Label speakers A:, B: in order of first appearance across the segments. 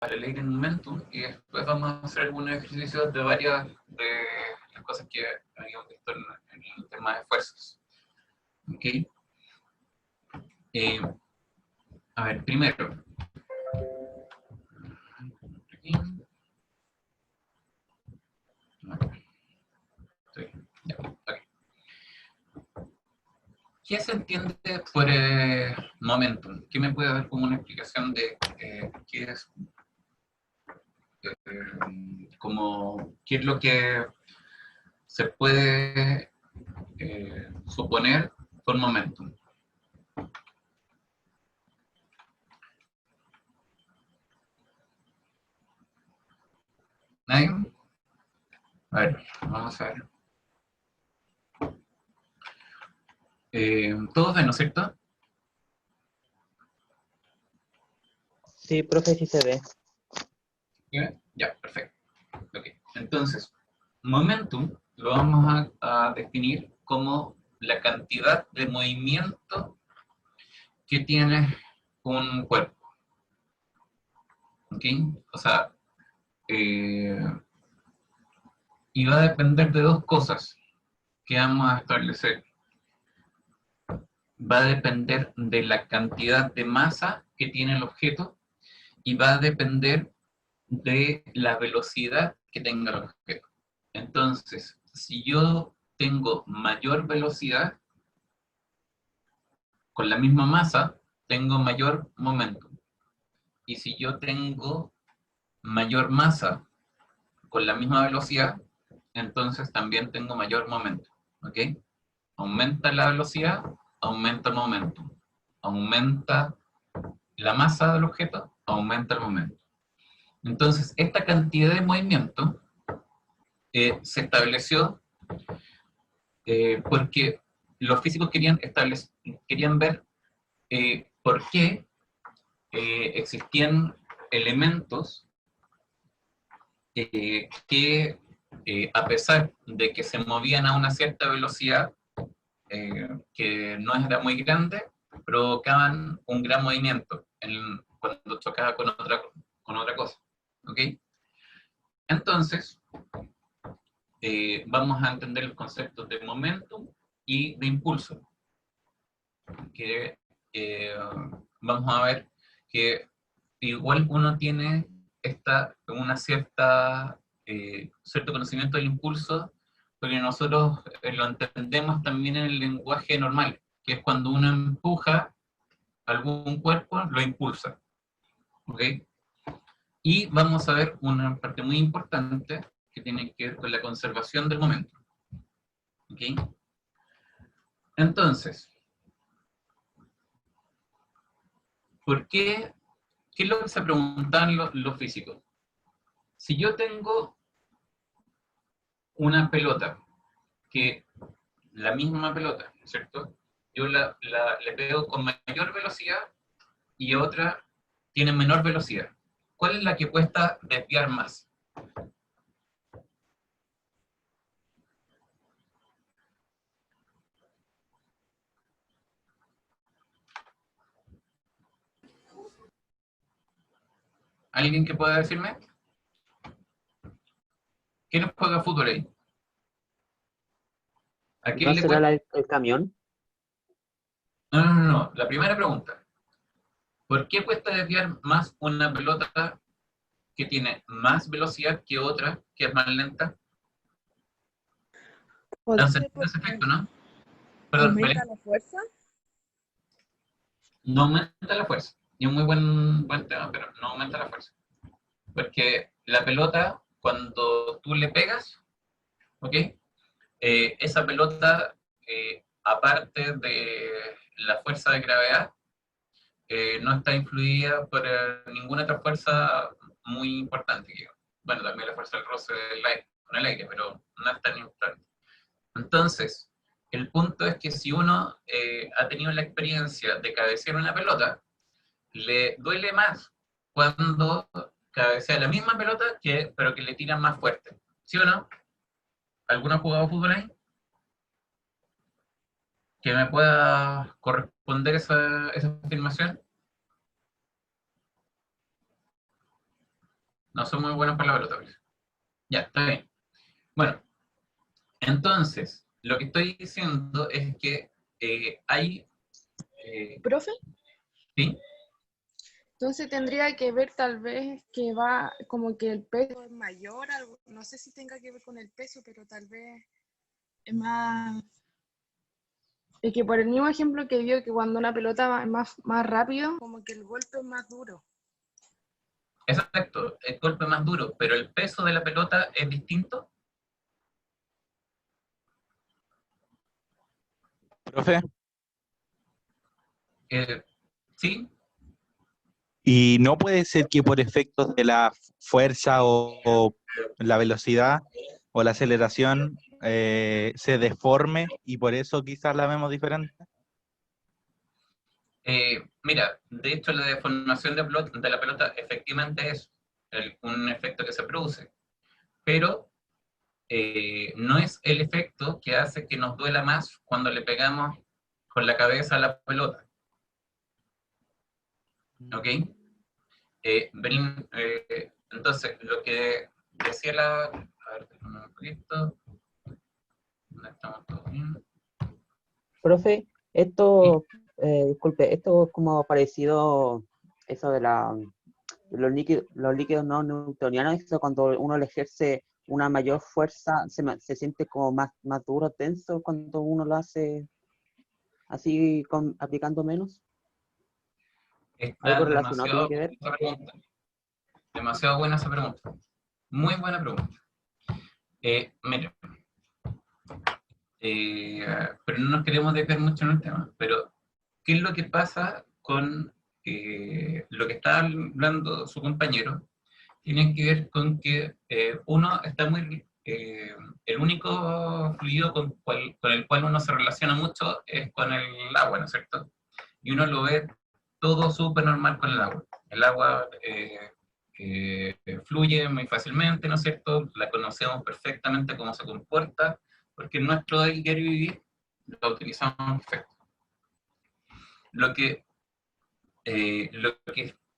A: Acelerating Momentum y después vamos a hacer algunos ejercicios de varias de las cosas que habíamos visto en el tema de fuerzas. ¿Ok? A ver, primero. Ya, okay. ¿Qué se entiende por momentum? ¿Qué me puede dar como una explicación de qué es? Como, ¿qué es lo que se puede suponer por momentum? ¿Nadie? A ver, vamos a ver. Todos ven, ¿no es cierto?
B: Sí, profe, sí se ve.
A: Ya, perfecto. Okay. Entonces, momentum lo vamos a definir como la cantidad de movimiento que tiene un cuerpo. ¿Ok? O sea, y va a depender de dos cosas que vamos a establecer. Va a depender de la cantidad de masa que tiene el objeto y va a depender de la velocidad que tenga el objeto. Entonces, si yo tengo mayor velocidad, con la misma masa, tengo mayor momento. Y si yo tengo mayor masa con la misma velocidad, entonces también tengo mayor momento. ¿Ok? Aumenta la velocidad, aumenta el momento. Aumenta la masa del objeto, aumenta el momento. Entonces, esta cantidad de movimiento se estableció porque los físicos querían ver por qué existían elementos que, a pesar de que se movían a una cierta velocidad, que no era muy grande, provocaban un gran movimiento cuando chocaba con otra cosa. ¿Ok? Entonces, vamos a entender los conceptos de momentum y de impulso, que vamos a ver que igual uno tiene cierto conocimiento del impulso, porque nosotros lo entendemos también en el lenguaje normal, que es cuando uno empuja algún cuerpo, lo impulsa. ¿Ok? Y vamos a ver una parte muy importante que tiene que ver con la conservación del momento. ¿Ok? Entonces, ¿por qué? ¿Qué es lo que se preguntan los físicos? Si yo tengo una pelota, que la misma pelota, ¿cierto? Yo le pego con mayor velocidad y otra tiene menor velocidad. ¿Cuál es la que cuesta desviar más? ¿Alguien que pueda decirme? ¿Quién juega fútbol ahí? ¿A quién
B: ¿No
A: le
B: será
A: cuesta?
B: el camión?
A: No. La primera pregunta. ¿Por qué cuesta desviar más una pelota que tiene más velocidad que otra que es más lenta?
C: ¿Puede
A: ¿Han
C: ser
A: sentido ese
C: porque
A: efecto, no? Perdón,
C: aumenta
A: Belén.
C: la fuerza?
A: No aumenta la fuerza. Y un muy buen tema, pero no aumenta la fuerza. Porque la pelota, cuando tú le pegas, ¿ok? Esa pelota, aparte de la fuerza de gravedad, no está influida por ninguna otra fuerza muy importante. Bueno, también la fuerza del roce con el aire, pero no es tan importante. Entonces, el punto es que si uno ha tenido la experiencia de cabecear una pelota, le duele más cuando cabecea la misma pelota, pero que le tiran más fuerte. ¿Sí o no? ¿Alguno ha jugado fútbol ahí? ¿Que me pueda corresponder esa afirmación? No soy muy bueno para la pelota, parece. Ya, está bien. Bueno, entonces, lo que estoy diciendo es que hay...
C: Profe,
A: ¿sí?
C: entonces tendría que ver tal vez que va como que el peso es mayor, no sé si tenga que ver con el peso, pero tal vez es más. Es que por el mismo ejemplo que dio que cuando una pelota va más rápido, como que el golpe es más duro.
A: Exacto, el golpe más duro, pero el peso de la pelota es distinto.
D: Profe,
A: Sí,
D: y no puede ser que por efectos de la fuerza o la velocidad o la aceleración se deforme y por eso quizás la vemos diferente.
A: mira, de hecho la deformación de la pelota efectivamente es un efecto que se produce, pero no es el efecto que hace que nos duela más cuando le pegamos con la cabeza a la pelota. ¿Ok? Entonces, lo que decía la... A ver, déjame un poquito. ¿Dónde estamos todos bien?
B: Profe,
A: Sí.
B: esto, disculpe, esto es como parecido, eso de los líquidos no newtonianos, eso cuando uno le ejerce una mayor fuerza, se siente como más duro, tenso cuando uno lo hace así, aplicando menos.
A: Está
B: ¿Algo relacionado tiene
A: demasiado
B: que
A: buena
B: ver?
A: esa pregunta. Demasiado buena esa pregunta. Muy buena pregunta. Mira, pero no nos queremos desviar mucho en el tema. Pero, ¿qué es lo que pasa con lo que está hablando su compañero? Tiene que ver con que uno está muy... el único fluido con el cual uno se relaciona mucho es con el agua, ¿no es cierto? Y uno lo ve todo súper normal con el agua. El agua fluye muy fácilmente, ¿no es cierto? La conocemos perfectamente cómo se comporta, porque en nuestro diario vivir lo utilizamos perfecto. Lo que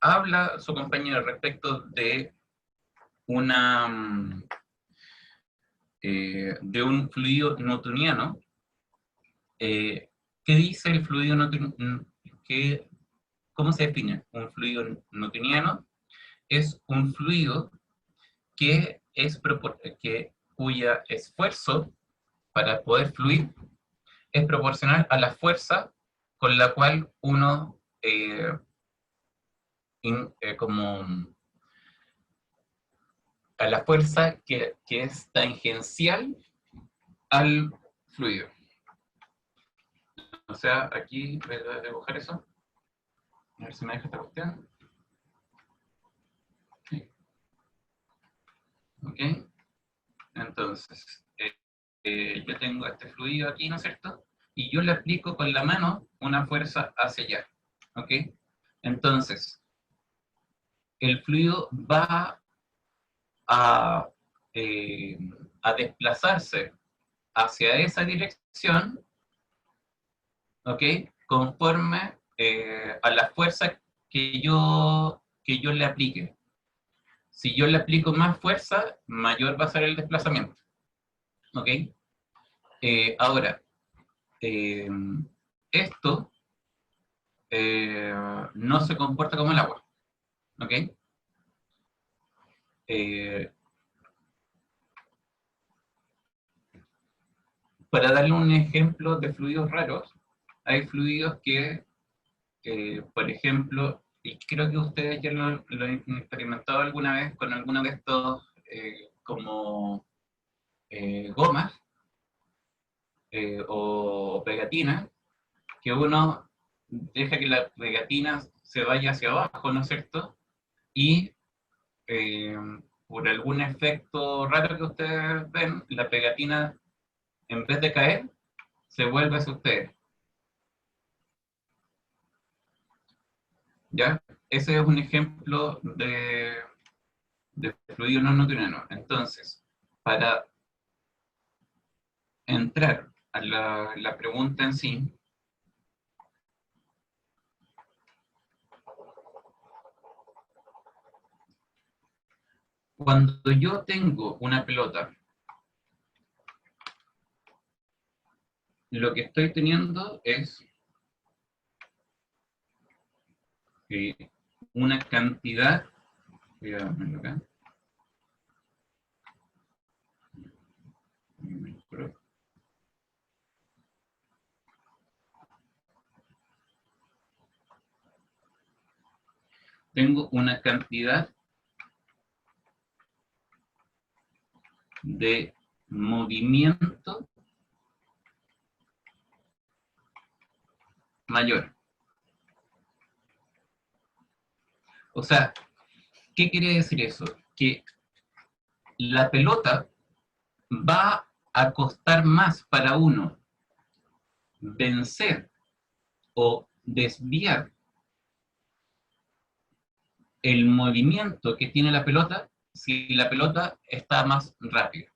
A: habla su compañero respecto una de un fluido newtoniano, ¿qué dice el fluido newtoniano? ¿Cómo se define? Un fluido newtoniano es un fluido cuya esfuerzo para poder fluir es proporcional a la fuerza con la cual uno como a la fuerza que es tangencial al fluido. O sea, aquí voy a dibujar eso. A ver si me deja esta cuestión. Sí. Ok. Entonces, yo tengo este fluido aquí, ¿no es cierto? Y yo le aplico con la mano una fuerza hacia allá. ¿Ok? Entonces, el fluido va a, eh, a desplazarse hacia esa dirección, ¿ok? Conforme a la fuerza que yo le aplique. Si yo le aplico más fuerza, mayor va a ser el desplazamiento, ¿ok? Ahora, eh, esto no se comporta como el agua, ¿ok? Eh, para darle un ejemplo de fluidos raros, hay fluidos que, por ejemplo, y creo que ustedes ya lo han experimentado alguna vez con alguno de estos como gomas o pegatinas, que uno deja que la pegatina se vaya hacia abajo, ¿no es cierto? Y eh, por algún efecto raro que ustedes ven, la pegatina, en vez de caer, se vuelve hacia ustedes. ¿Ya? Ese es un ejemplo de fluido no newtoniano. Entonces, para entrar a la pregunta en sí, Cuando yo tengo una pelota, lo que estoy teniendo es una cantidad, voy a ponerlo acá, tengo una cantidad de movimiento mayor. O sea, ¿qué quiere decir eso? Que la pelota va a costar más para uno vencer o desviar el movimiento que tiene la pelota si la pelota está más rápida.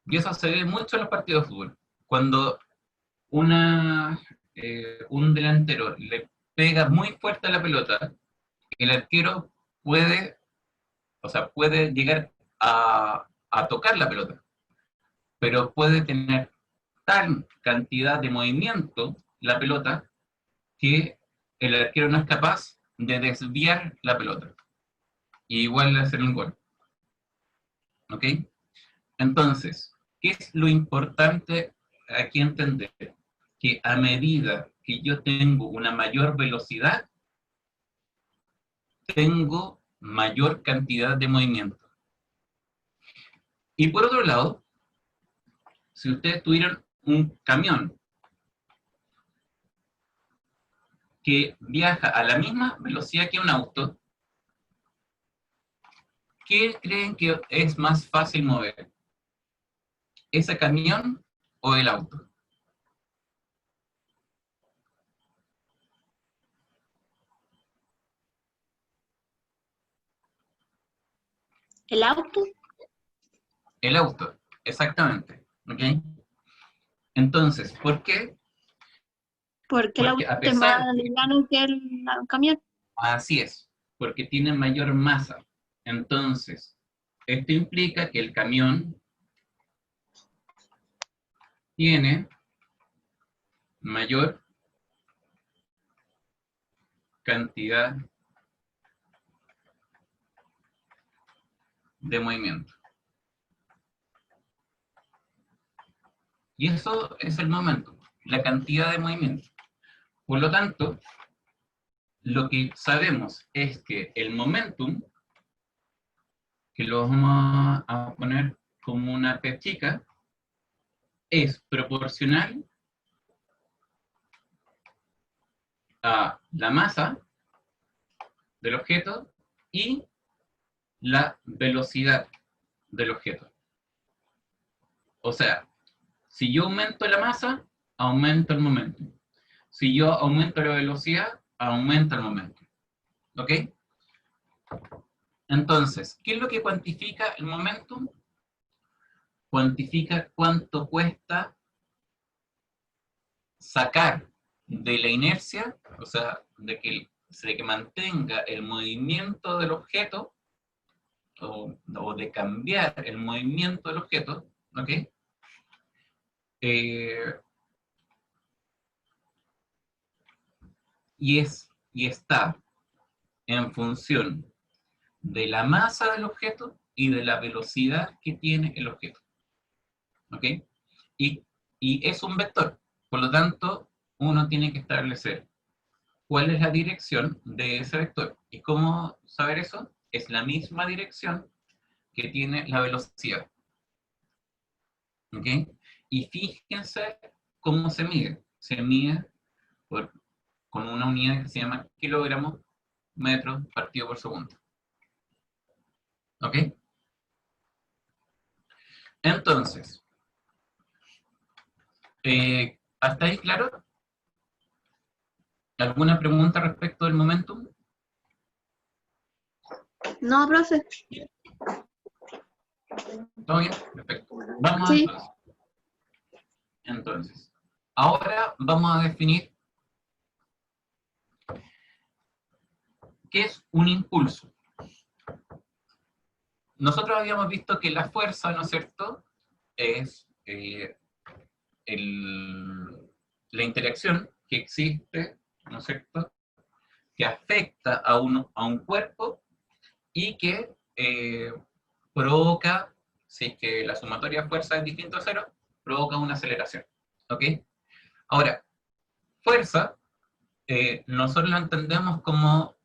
A: Y eso se ve mucho en los partidos de fútbol. Cuando un delantero le pega muy fuerte a la pelota, el arquero puede llegar a tocar la pelota, pero puede tener tal cantidad de movimiento la pelota que el arquero no es capaz de desviar la pelota. Y igual hacer un gol. ¿Ok? Entonces, ¿qué es lo importante aquí entender? Que a medida que yo tengo una mayor velocidad, tengo mayor cantidad de movimiento. Y por otro lado, si ustedes tuvieran un camión que viaja a la misma velocidad que un auto, ¿qué creen que es más fácil mover? ¿Ese camión o el auto?
E: ¿El auto?
A: El auto, exactamente. ¿Ok? Entonces, ¿por qué?
E: Porque el auto
A: Porque a
E: es más
A: pesar,
E: liviano que el camión.
A: así es, porque tiene mayor masa. Entonces, esto implica que el camión tiene mayor cantidad de movimiento. Y eso es el momento, la cantidad de movimiento. Por lo tanto, lo que sabemos es que el momentum, que lo vamos a poner como una P chica, es proporcional a la masa del objeto y la velocidad del objeto. O sea, si yo aumento la masa, aumento el momento. Si yo aumento la velocidad, aumenta el momento. ¿Ok? Entonces, ¿qué es lo que cuantifica el momentum? Cuantifica cuánto cuesta sacar de la inercia, o sea, de que mantenga el movimiento del objeto, o de cambiar el movimiento del objeto, ¿ok? Y está en función de la masa del objeto y de la velocidad que tiene el objeto. ¿Ok? Y es un vector. Por lo tanto, uno tiene que establecer cuál es la dirección de ese vector. ¿Y cómo saber eso? Es la misma dirección que tiene la velocidad. ¿Ok? Y fíjense cómo se mide. Se mide con una unidad que se llama kilogramos metros partido por segundo. ¿Ok? Entonces, ¿hasta ahí claro? ¿Alguna pregunta respecto del momentum?
E: No, profe.
A: ¿Todo bien? Perfecto. Vamos
E: Sí.
A: entonces. Ahora vamos a definir qué es un impulso. nosotros habíamos visto que la fuerza, ¿no es cierto?, es la interacción que existe, ¿no es cierto?, que afecta a un cuerpo y que provoca, si es que la sumatoria de fuerza es distinta a cero, provoca una aceleración. ¿Ok? Ahora, fuerza, nosotros la entendemos como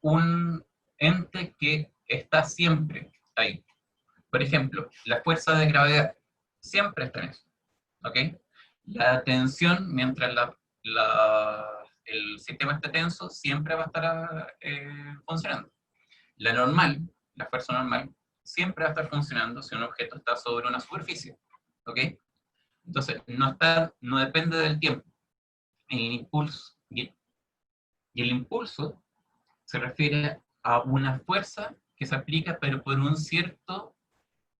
A: un ente que está siempre ahí. Por ejemplo, la fuerza de gravedad siempre está en eso. ¿Ok? La tensión, mientras el sistema esté tenso, siempre va a estar funcionando. La normal, la fuerza normal, siempre va a estar funcionando si un objeto está sobre una superficie. ¿Ok? Entonces, no depende del tiempo. El impulso, y el impulso se refiere a una fuerza que se aplica, pero por un cierto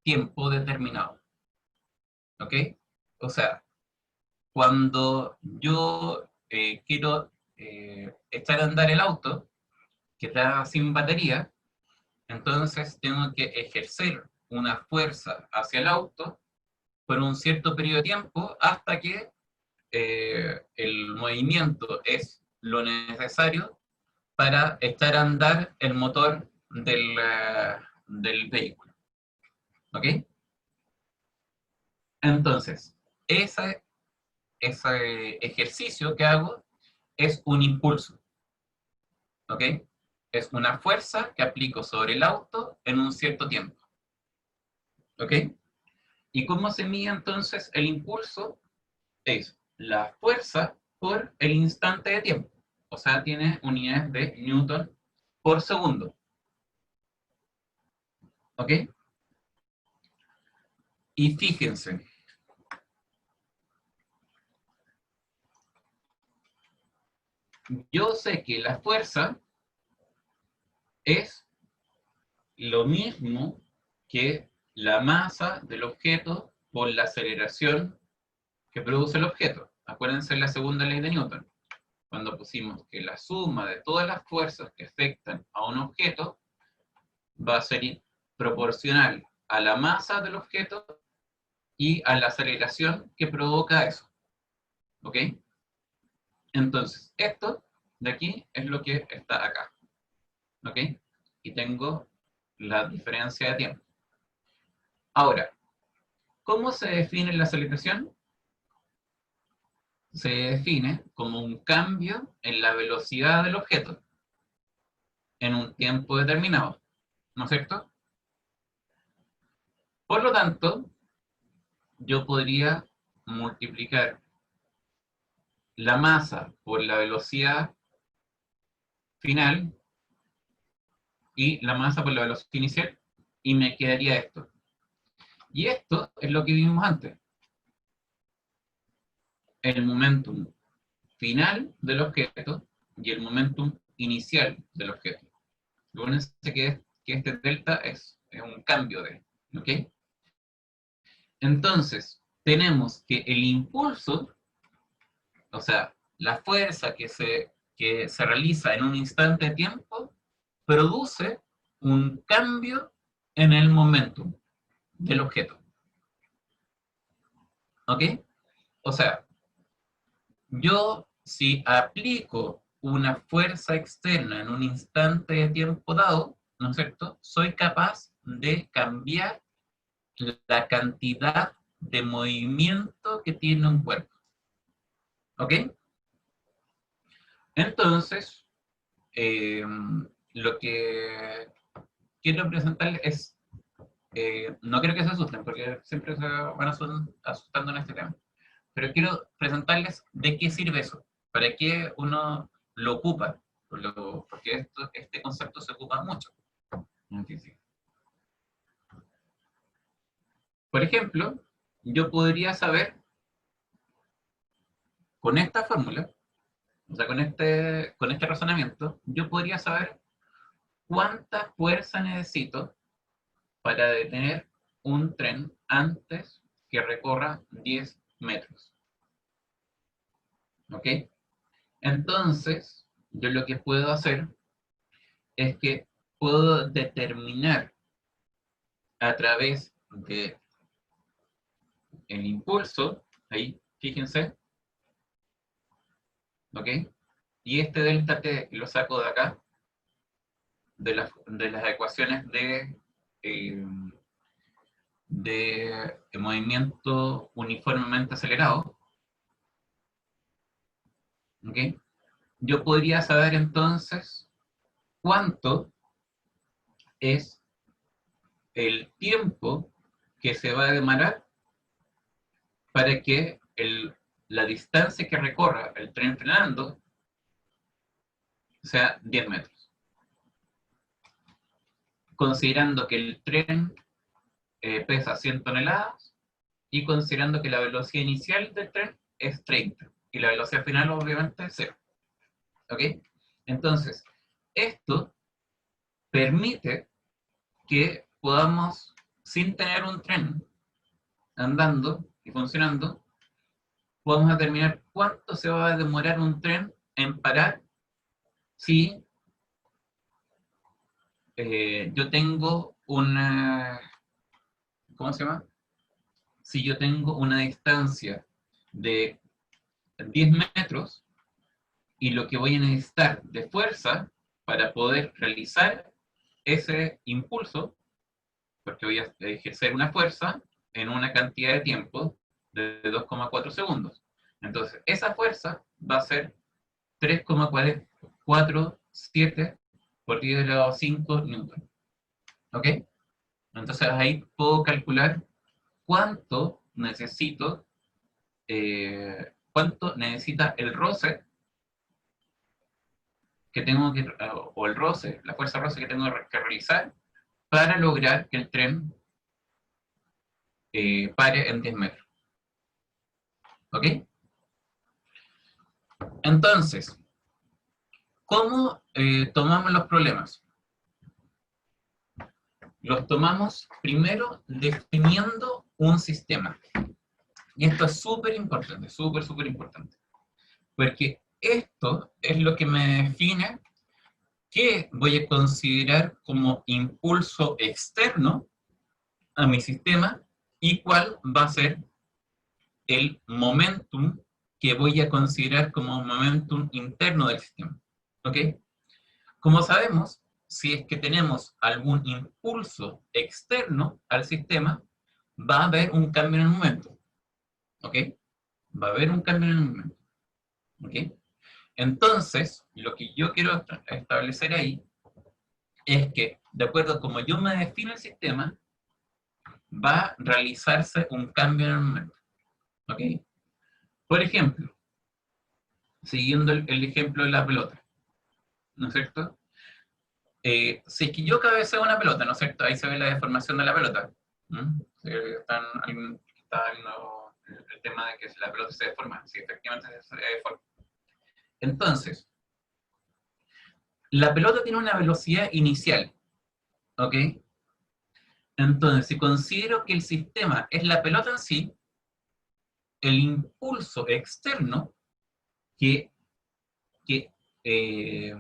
A: tiempo determinado. ¿Ok? O sea, cuando yo quiero echar a andar el auto, que está sin batería, entonces tengo que ejercer una fuerza hacia el auto por un cierto periodo de tiempo hasta que el movimiento es lo necesario para echar a andar el motor del vehículo. ¿Ok? Entonces, ese ejercicio que hago es un impulso. ¿Ok? Es una fuerza que aplico sobre el auto en un cierto tiempo. ¿Ok? ¿Y cómo se mide entonces el impulso? Es la fuerza por el instante de tiempo. O sea, tiene unidades de Newton por segundo. ¿Ok? Y fíjense, yo sé que la fuerza es lo mismo que la masa del objeto por la aceleración que produce el objeto. Acuérdense la segunda ley de Newton, cuando pusimos que la suma de todas las fuerzas que afectan a un objeto va a ser proporcional a la masa del objeto y a la aceleración que provoca eso. ¿Ok? Entonces, esto de aquí es lo que está acá. ¿Ok? Y tengo la diferencia de tiempo. Ahora, ¿cómo se define la aceleración? Se define como un cambio en la velocidad del objeto en un tiempo determinado, ¿no es cierto? Por lo tanto, yo podría multiplicar la masa por la velocidad final y la masa por la velocidad inicial y me quedaría esto. Y esto es lo que vimos antes. El momentum final del objeto y el momentum inicial del objeto. Acuérdense que este delta es un cambio de, ¿ok? Entonces, tenemos que el impulso, o sea, la fuerza que se realiza en un instante de tiempo, produce un cambio en el momentum del objeto. ¿Ok? O sea, yo si aplico una fuerza externa en un instante de tiempo dado, ¿no es cierto?, soy capaz de cambiar la cantidad de movimiento que tiene un cuerpo. ¿Ok? Entonces, lo que quiero presentarles es, no quiero que se asusten, porque siempre se van asustando en este tema, pero quiero presentarles de qué sirve eso, para qué uno lo ocupa, porque este concepto se ocupa mucho en física. Por ejemplo, yo podría saber, con esta fórmula, o sea, con este razonamiento, yo podría saber cuánta fuerza necesito para detener un tren antes que recorra 10 metros. ¿Ok? Entonces, yo lo que puedo hacer es que puedo determinar a través de el impulso, ahí, fíjense, ¿ok? Y este delta t lo saco de acá, de las ecuaciones de movimiento uniformemente acelerado, ¿ok? Yo podría saber entonces cuánto es el tiempo que se va a demorar para que la distancia que recorra el tren frenando sea 10 metros. Considerando que el tren pesa 100 toneladas y considerando que la velocidad inicial del tren es 30 y la velocidad final obviamente es 0. ¿Ok? Entonces, esto permite que podamos, sin tener un tren andando y funcionando, podemos determinar cuánto se va a demorar un tren en parar si yo tengo una, ¿cómo se llama? Si yo tengo una distancia de 10 metros y lo que voy a necesitar de fuerza para poder realizar ese impulso, porque voy a ejercer una fuerza en una cantidad de tiempo de 2,4 segundos. Entonces, esa fuerza va a ser 3,47 por 10 elevado a 5 newton. ¿Ok? Entonces ahí puedo calcular cuánto necesito, cuánto necesita el roce que tengo que, o el roce, la fuerza roce que tengo que realizar para lograr que el tren pare en 10 metros. ¿Ok? Entonces, ¿cómo tomamos los problemas? Los tomamos primero definiendo un sistema. Y esto es súper importante, súper importante. Porque esto es lo que me define qué voy a considerar como impulso externo a mi sistema y cuál va a ser el momentum que voy a considerar como momentum interno del sistema. ¿Ok? Como sabemos, si es que tenemos algún impulso externo al sistema, va a haber un cambio en el momento. ¿Ok? Va a haber un cambio en el momento. ¿Ok? Entonces, lo que yo quiero establecer ahí es que, de acuerdo a cómo yo me defino el sistema, va a realizarse un cambio en el momento. ¿Ok? Por ejemplo, siguiendo el ejemplo de la pelota, ¿no es cierto? Si es que yo cabeceo una pelota, ¿no es cierto? Ahí se ve la deformación de la pelota. Está viendo el tema de que la pelota se deforma. Sí, efectivamente se deforma. Entonces, la pelota tiene una velocidad inicial, ¿ok? Entonces, si considero que el sistema es la pelota en sí, el impulso externo que, que, eh,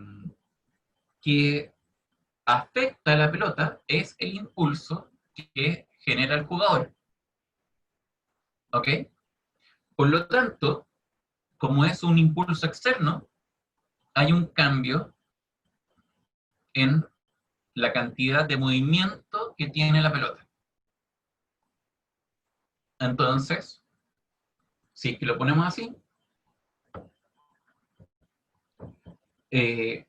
A: que afecta a la pelota es el impulso que genera el jugador. ¿Ok? Por lo tanto, como es un impulso externo, hay un cambio en la cantidad de movimiento que tiene la pelota. Entonces, si es que lo ponemos así, el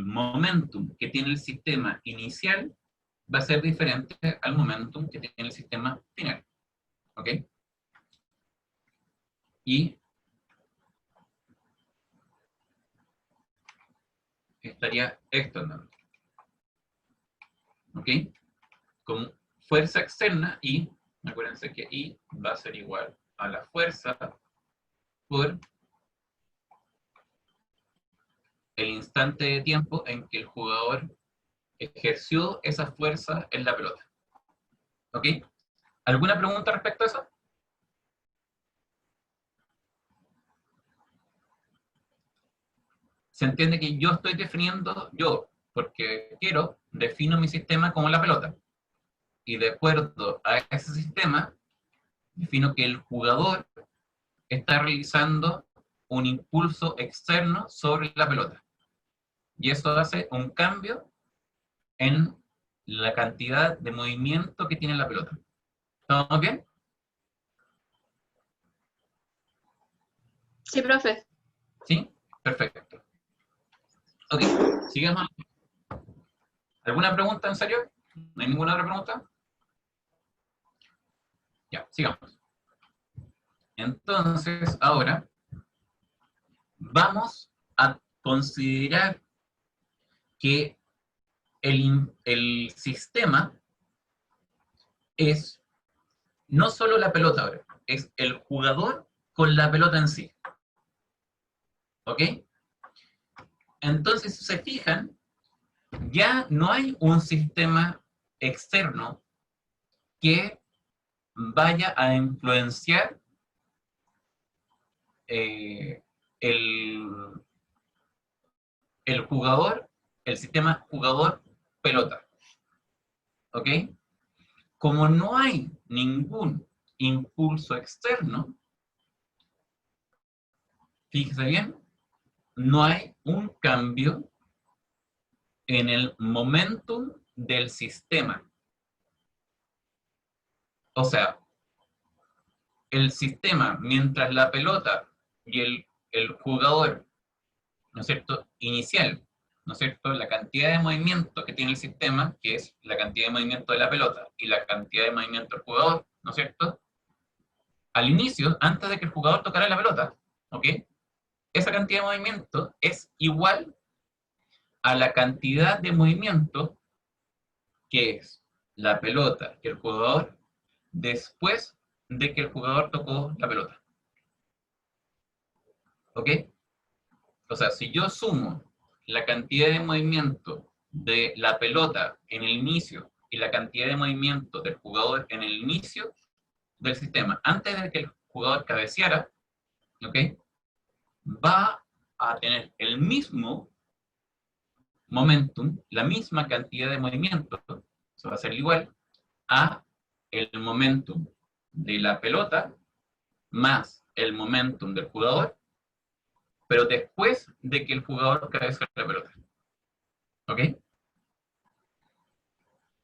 A: momentum que tiene el sistema inicial va a ser diferente al momentum que tiene el sistema final. ¿Ok? Y estaría esto andando. ¿Ok? Con fuerza externa y, acuérdense que I va a ser igual a la fuerza por el instante de tiempo en que el jugador ejerció esa fuerza en la pelota. ¿Ok? ¿Alguna pregunta respecto a eso? Se entiende que yo estoy definiendo, yo porque quiero, defino mi sistema como la pelota. Y de acuerdo a ese sistema, defino que el jugador está realizando un impulso externo sobre la pelota. Y eso hace un cambio en la cantidad de movimiento que tiene la pelota. ¿Estamos bien?
E: Sí, profe.
A: ¿Sí? Perfecto. Ok, sigamos. ¿Alguna pregunta en serio? ¿No hay ninguna otra pregunta? Ya, sigamos. Entonces, ahora vamos a considerar que el sistema es no solo la pelota ahora, es el jugador con la pelota en sí. ¿Ok? Entonces, si se fijan, ya no hay un sistema externo que vaya a influenciar el, el jugador, el sistema jugador-pelota. ¿Ok? Como no hay ningún impulso externo, fíjese bien, no hay un cambio en el momentum del sistema. O sea, el sistema, mientras la pelota y el jugador, ¿no es cierto?, inicial, ¿no es cierto?, la cantidad de movimiento que tiene el sistema, que es la cantidad de movimiento de la pelota y la cantidad de movimiento del jugador, ¿no es cierto?, al inicio, antes de que el jugador tocara la pelota, ¿ok?, esa cantidad de movimiento es igual a la cantidad de movimiento que es la pelota y el jugador después de que el jugador tocó la pelota. ¿Ok? O sea, si yo sumo la cantidad de movimiento de la pelota en el inicio y la cantidad de movimiento del jugador en el inicio del sistema, antes de que el jugador cabeceara, ¿ok?, va a tener el mismo momentum, la misma cantidad de movimiento, eso va a ser igual a el momentum de la pelota más el momentum del jugador, pero después de que el jugador cabecea la pelota. ¿Ok?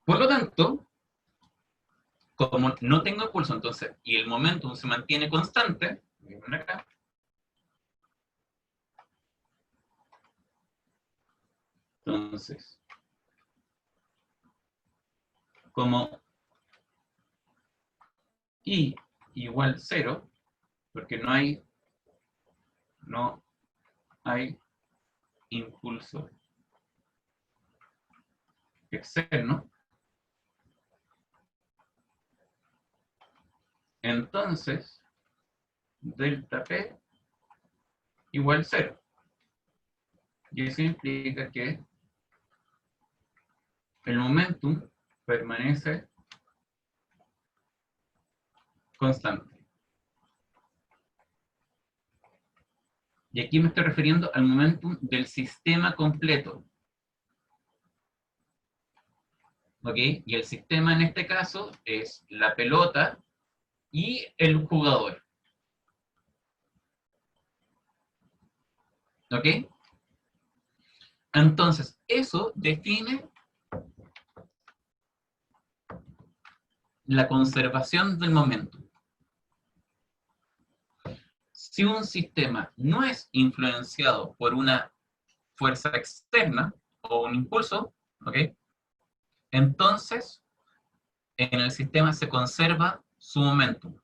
A: Por lo tanto, como no tengo impulso, entonces, y el momentum se mantiene constante, voy a poner acá, entonces, como I igual 0, porque no hay impulso externo, entonces delta P igual 0. Y eso implica que el momentum permanece constante. Y aquí me estoy refiriendo al momentum del sistema completo. ¿Ok? Y el sistema en este caso es la pelota y el jugador. ¿Ok? Entonces, eso define la conservación del momentum. Si un sistema no es influenciado por una fuerza externa o un impulso, ¿ok?, entonces en el sistema se conserva su momentum.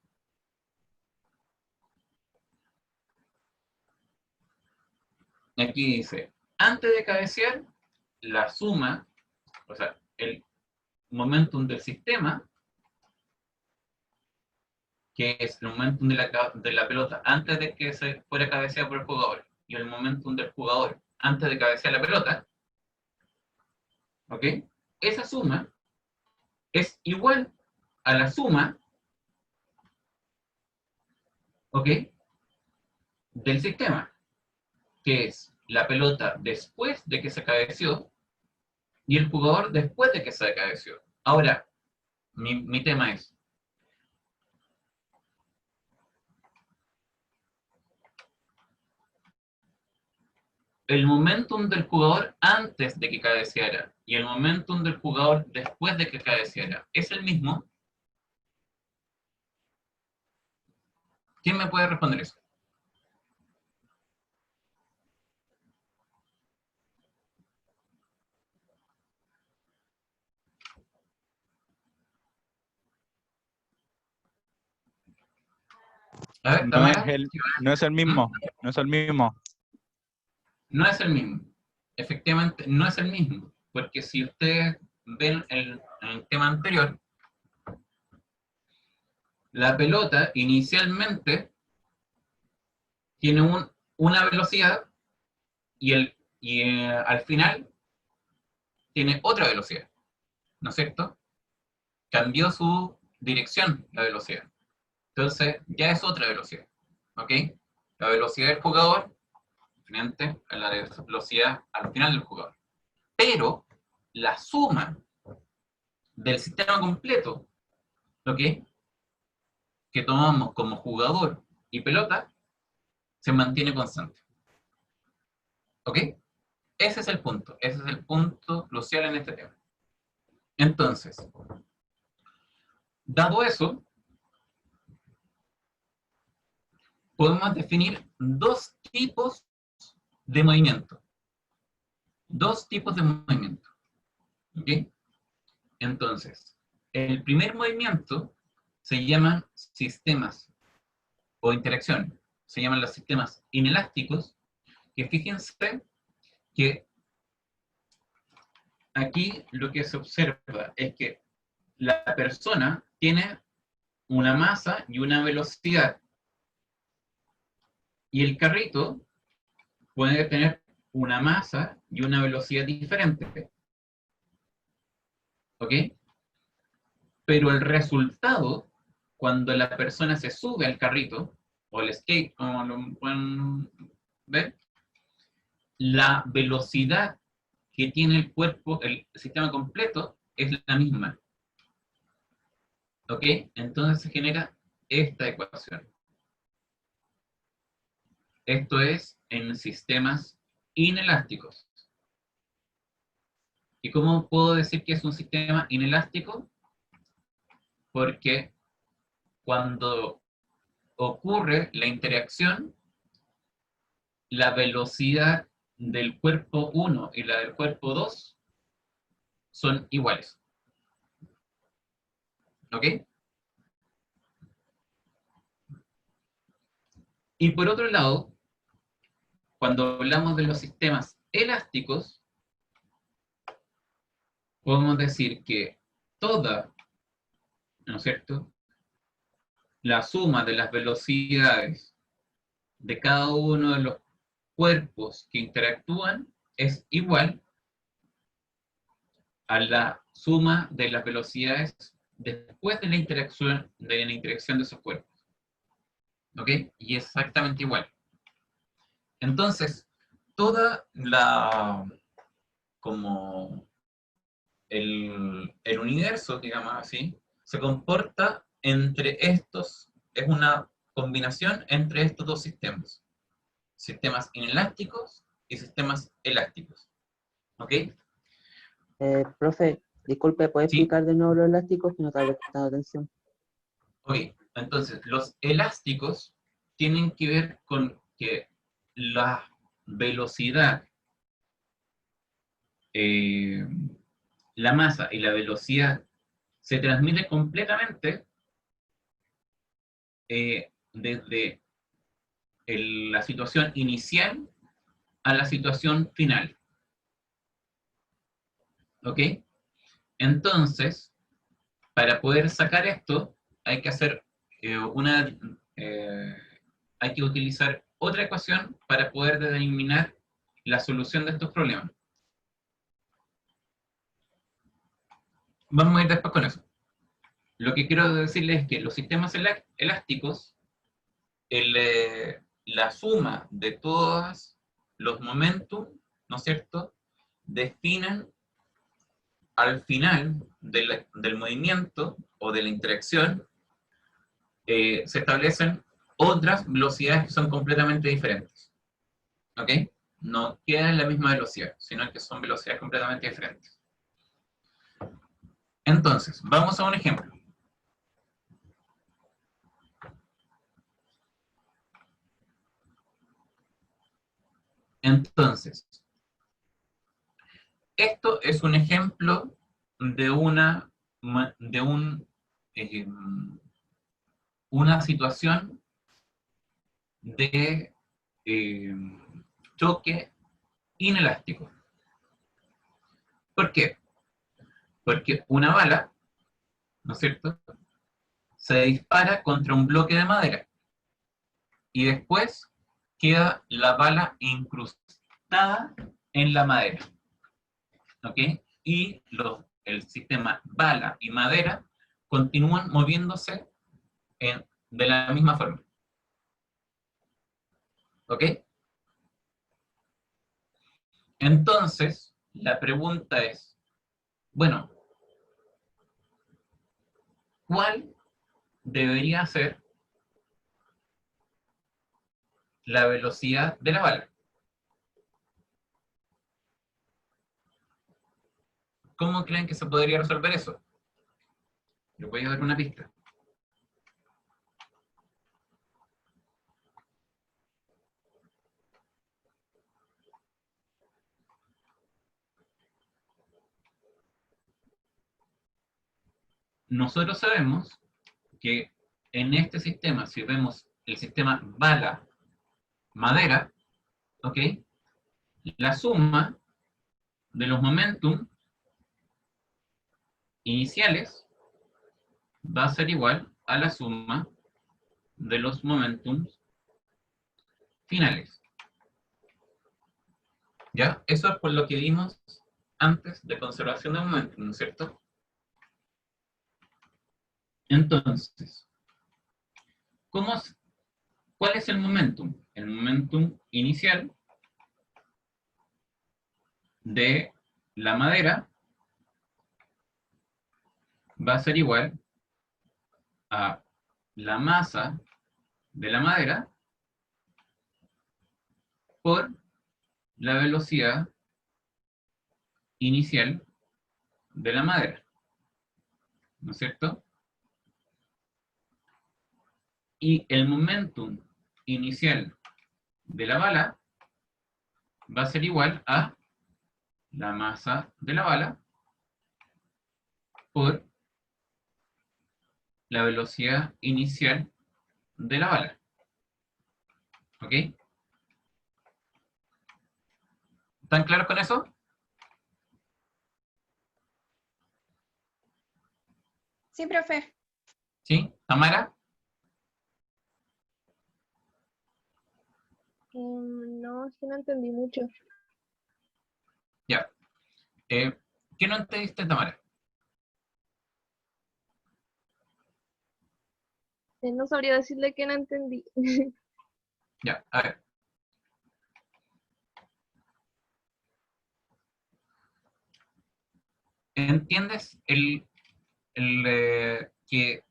A: Aquí dice, antes de cabecear, la suma, o sea, el momentum del sistema, que es el momentum de la pelota antes de que se fuera cabeceada por el jugador, y el momentum del jugador antes de cabecear la pelota, ¿ok? Esa suma es igual a la suma, ¿ok?, del sistema, que es la pelota después de que se cabeceó, y el jugador después de que se cabeció. Ahora, mi tema es, el momentum del jugador antes de que cabeceara y el momentum del jugador después de que cabeceara, ¿es el mismo? ¿Quién me puede responder eso? A ver,
D: No
A: Tamara.
D: no es el mismo, no es el mismo.
A: No es el mismo. Efectivamente, no es el mismo. Porque si ustedes ven el tema anterior, la pelota inicialmente tiene una velocidad y al final tiene otra velocidad, ¿no es cierto? Cambió su dirección, la velocidad. Entonces, ya es otra velocidad, ¿ok? La velocidad del jugador frente a la velocidad al final del jugador. Pero la suma del sistema completo, ¿ok?, que tomamos como jugador y pelota, se mantiene constante. ¿Ok? Ese es el punto crucial en este tema. Entonces, dado eso, podemos definir dos tipos de movimiento. Dos tipos de movimiento. ¿Ok? Entonces, el primer movimiento se llaman sistemas o interacción. Se llaman los sistemas inelásticos, que fíjense que aquí lo que se observa es que la persona tiene una masa y una velocidad. Y el carrito puede tener una masa y una velocidad diferente. ¿Ok? Pero el resultado, cuando la persona se sube al carrito, o el skate, como lo pueden ver, la velocidad que tiene el cuerpo, el sistema completo, es la misma. ¿Ok? Entonces se genera esta ecuación. Esto es en sistemas inelásticos. ¿Y cómo puedo decir que es un sistema inelástico? Porque cuando ocurre la interacción, la velocidad del cuerpo 1 y la del cuerpo 2 son iguales. ¿Ok? Y por otro lado, cuando hablamos de los sistemas elásticos, podemos decir que toda, ¿no es cierto?, la suma de las velocidades de cada uno de los cuerpos que interactúan es igual a la suma de las velocidades después de la interacción de esos cuerpos. ¿Ok? Y exactamente igual. Entonces, toda la, como el universo, digamos así, se comporta entre estos, es una combinación entre estos dos sistemas. Sistemas inelásticos y sistemas elásticos. ¿Ok?
B: Profe, disculpe, ¿puede
A: Sí.
B: explicar de nuevo los elásticos? Que no estaba prestando atención.
A: Ok, entonces los elásticos tienen que ver con que la velocidad, la masa y la velocidad se transmite completamente desde la situación inicial a la situación final. ¿Ok? Entonces, para poder sacar esto, hay que hacer hay que utilizar otra ecuación para poder determinar la solución de estos problemas. Vamos a ir después con eso. Lo que quiero decirles es que los sistemas elásticos, la suma de todos los momentum, ¿no es cierto?, definen al final del movimiento o de la interacción se establecen otras velocidades que son completamente diferentes. ¿Ok? No quedan en la misma velocidad, sino que son velocidades completamente diferentes. Entonces, vamos a un ejemplo. Entonces, esto es un ejemplo de una situación de choque inelástico. ¿Por qué? Porque una bala, ¿no es cierto?, se dispara contra un bloque de madera y después queda la bala incrustada en la madera. ¿Ok? Y el sistema bala y madera continúan moviéndose de la misma forma. ¿Ok? Entonces, la pregunta es, bueno, ¿cuál debería ser la velocidad de la bala? ¿Cómo creen que se podría resolver eso? Les voy a dar una pista. Nosotros sabemos que en este sistema, si vemos el sistema bala-madera, ¿ok?, la suma de los momentum iniciales va a ser igual a la suma de los momentums finales. ¿Ya? Eso es por lo que vimos antes de conservación de momentum, ¿no es cierto? Entonces, ¿cuál es el momentum? El momentum inicial de la madera va a ser igual a la masa de la madera por la velocidad inicial de la madera, ¿no es cierto? Y el momentum inicial de la bala va a ser igual a la masa de la bala por la velocidad inicial de la bala. ¿Ok? ¿Están claros con eso?
C: Sí, profe.
A: ¿Sí? ¿Tamara?
C: No, es que no entendí mucho.
A: Ya. ¿Qué no entendiste, Tamara?
C: No sabría decirle que no entendí.
A: Ya, a ver. ¿Entiendes que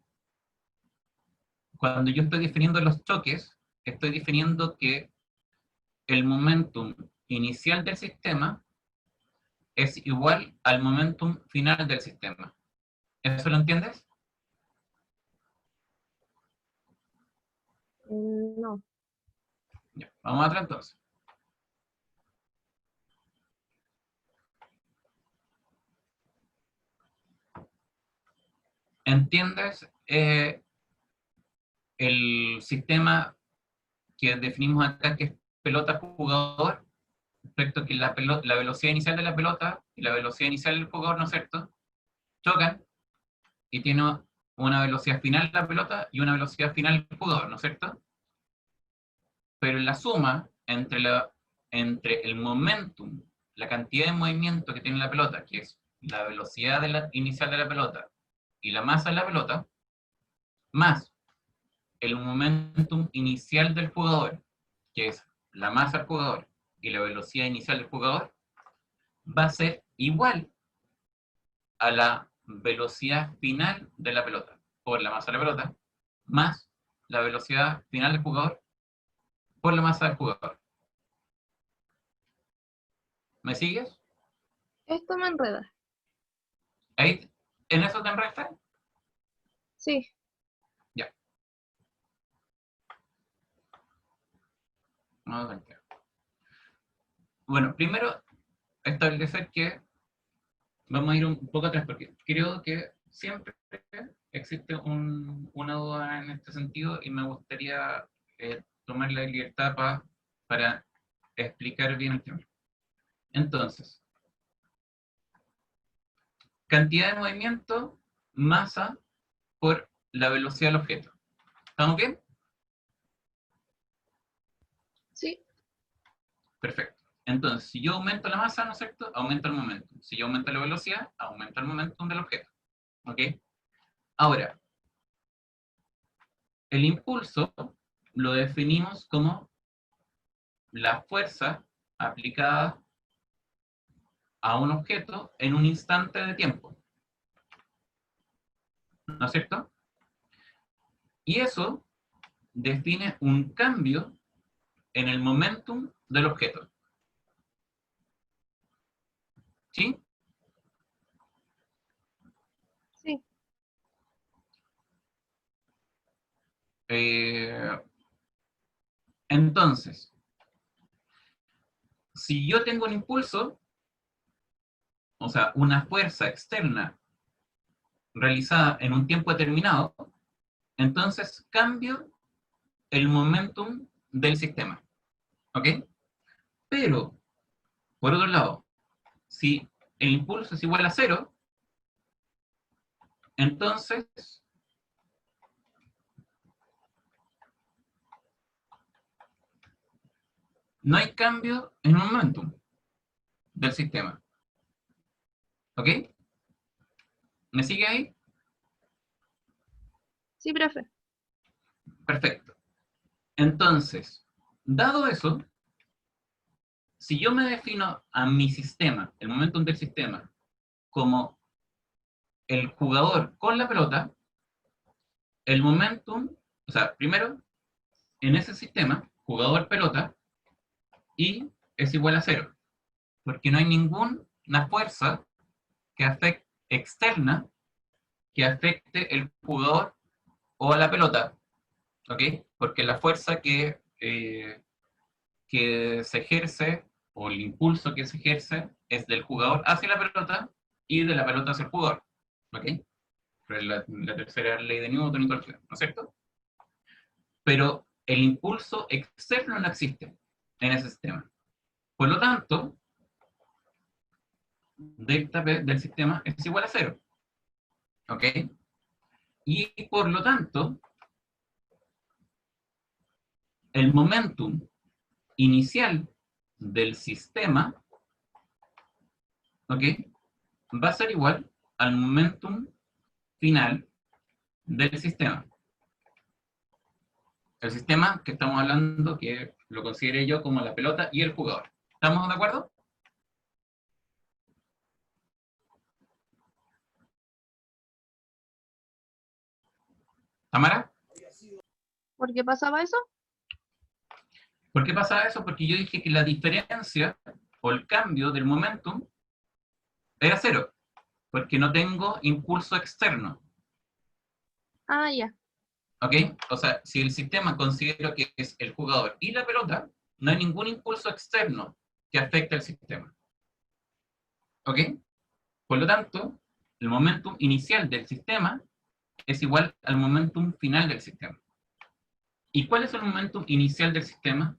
A: cuando yo estoy definiendo los choques, estoy definiendo que el momentum inicial del sistema es igual al momentum final del sistema? ¿Eso lo entiendes?
C: No.
A: Ya, vamos atrás entonces. ¿Entiendes el sistema que definimos acá, que es pelota-jugador, respecto a que la velocidad inicial de la pelota y la velocidad inicial del jugador, ¿no es cierto?, chocan y tiene una velocidad final la pelota y una velocidad final el jugador, ¿no es cierto? Pero la suma entre el momentum, la cantidad de movimiento que tiene la pelota, que es la velocidad inicial de la pelota y la masa de la pelota, más el momentum inicial del jugador, que es la masa del jugador y la velocidad inicial del jugador, va a ser igual a la velocidad final de la pelota, por la masa de la pelota, más la velocidad final del jugador, por la masa del jugador. ¿Me sigues?
C: Esto me enreda.
A: Ahí, ¿en eso te enredaste?
C: Sí,
A: Ya. Vamos a ver. Bueno, primero establecer que vamos a ir un poco atrás, porque creo que siempre existe una duda en este sentido y me gustaría tomar la libertad para explicar bien el tema. Entonces, cantidad de movimiento, masa por la velocidad del objeto. ¿Estamos bien?
C: sí,
A: Perfecto. Entonces, si yo aumento la masa, ¿no es cierto? Aumenta el momentum. Si yo aumento la velocidad, aumenta el momentum del objeto. ¿Ok? Ahora, el impulso lo definimos como la fuerza aplicada a un objeto en un instante de tiempo. ¿No es cierto? Y eso define un cambio en el momentum del objeto. ¿Sí?
C: sí,
A: Entonces, si yo tengo un impulso, o sea, una fuerza externa realizada en un tiempo determinado, entonces cambio el momentum del sistema. ¿Ok? Pero, por otro lado, si el impulso es igual a 0, entonces no hay cambio en el momentum del sistema. ¿Ok? ¿Me sigue ahí?
C: sí, profe.
A: Perfecto. Entonces, dado eso, si yo me defino a mi sistema, el momentum del sistema, como el jugador con la pelota, el momentum, o sea, primero, en ese sistema, jugador pelota, y es igual a 0, porque no hay ninguna fuerza que afecte, externa que afecte el jugador o a la pelota, ¿ok? Porque la fuerza que se ejerce, o el impulso que se ejerce, es del jugador hacia la pelota y de la pelota hacia el jugador, ¿ok? La tercera ley de Newton y todo, ¿no es cierto? Pero el impulso externo no existe en ese sistema. Por lo tanto, delta P del sistema es igual a 0, ¿ok? Y por lo tanto, el momentum inicial del sistema, ¿ok? Va a ser igual al momentum final del sistema. El sistema que estamos hablando, que lo consideré yo como la pelota y el jugador. ¿Estamos de acuerdo? ¿Tamara?
C: ¿Por qué pasaba eso?
A: ¿Por qué pasa eso? Porque yo dije que la diferencia o el cambio del momentum era 0, porque no tengo impulso externo.
C: Ah, ya,
A: ¿Ok? O sea, si el sistema considero que es el jugador y la pelota, no hay ningún impulso externo que afecte al sistema. ¿Ok? Por lo tanto, el momentum inicial del sistema es igual al momentum final del sistema. ¿Y cuál es el momentum inicial del sistema?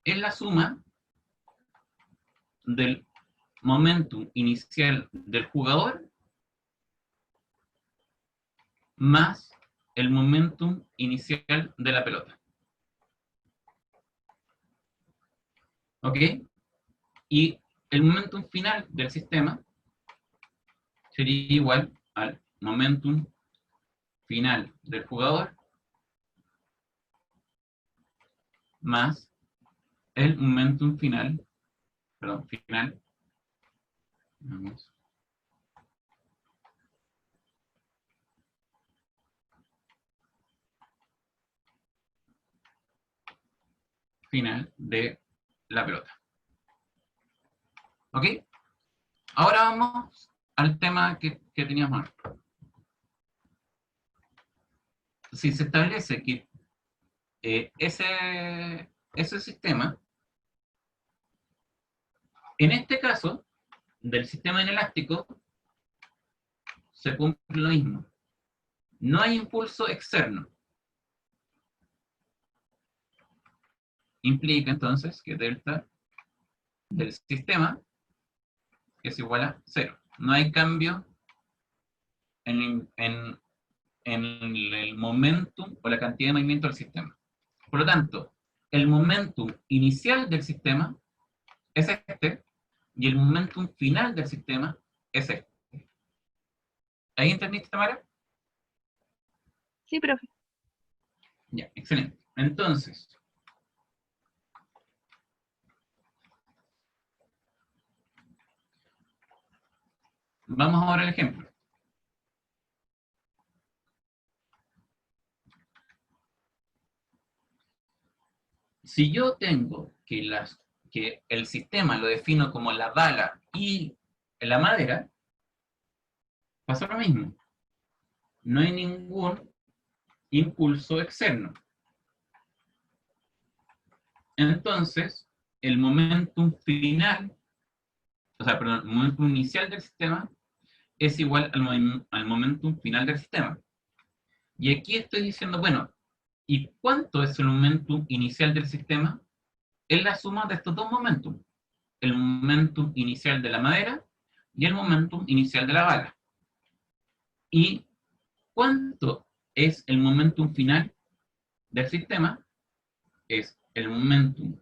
A: Es la suma del momentum inicial del jugador más el momentum inicial de la pelota. ¿Ok? Y el momentum final del sistema sería igual al momentum final del jugador más el momentum final, perdón, final, vamos, final de la pelota. ¿Ok? Ahora vamos al tema que teníamos antes. Si se establece que ese sistema, en este caso, del sistema inelástico, se cumple lo mismo. No hay impulso externo. Implica entonces que delta del sistema es igual a 0. No hay cambio en el momentum o la cantidad de movimiento del sistema. Por lo tanto, el momentum inicial del sistema es este, y el momentum final del sistema es este. ¿Ahí entendiste, Tamara?
E: Sí, profe.
A: Ya, excelente. Entonces, vamos ahora al ejemplo. Si yo tengo que el sistema lo defino como la bala y la madera, pasa lo mismo. No hay ningún impulso externo. Entonces, el momentum final, perdón, el momentum inicial del sistema es igual al momentum final del sistema. Y aquí estoy diciendo, bueno, ¿y cuánto es el momentum inicial del sistema? Es la suma de estos dos momentum. El momentum inicial de la madera y el momentum inicial de la bala. ¿Y cuánto es el momentum final del sistema? Es el momentum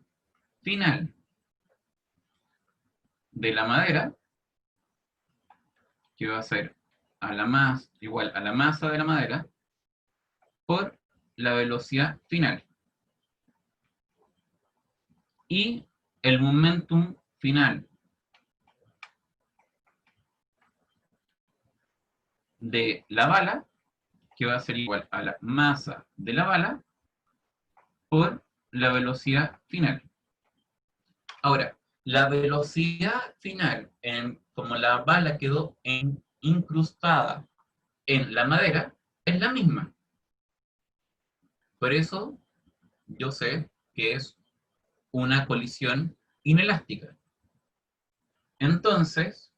A: final de la madera, que va a ser igual a la masa de la madera, por la velocidad final. Y el momentum final de la bala, que va a ser igual a la masa de la bala, por la velocidad final. Ahora, la velocidad final, como la bala quedó incrustada en la madera, es la misma. Por eso, yo sé que es una colisión inelástica. Entonces,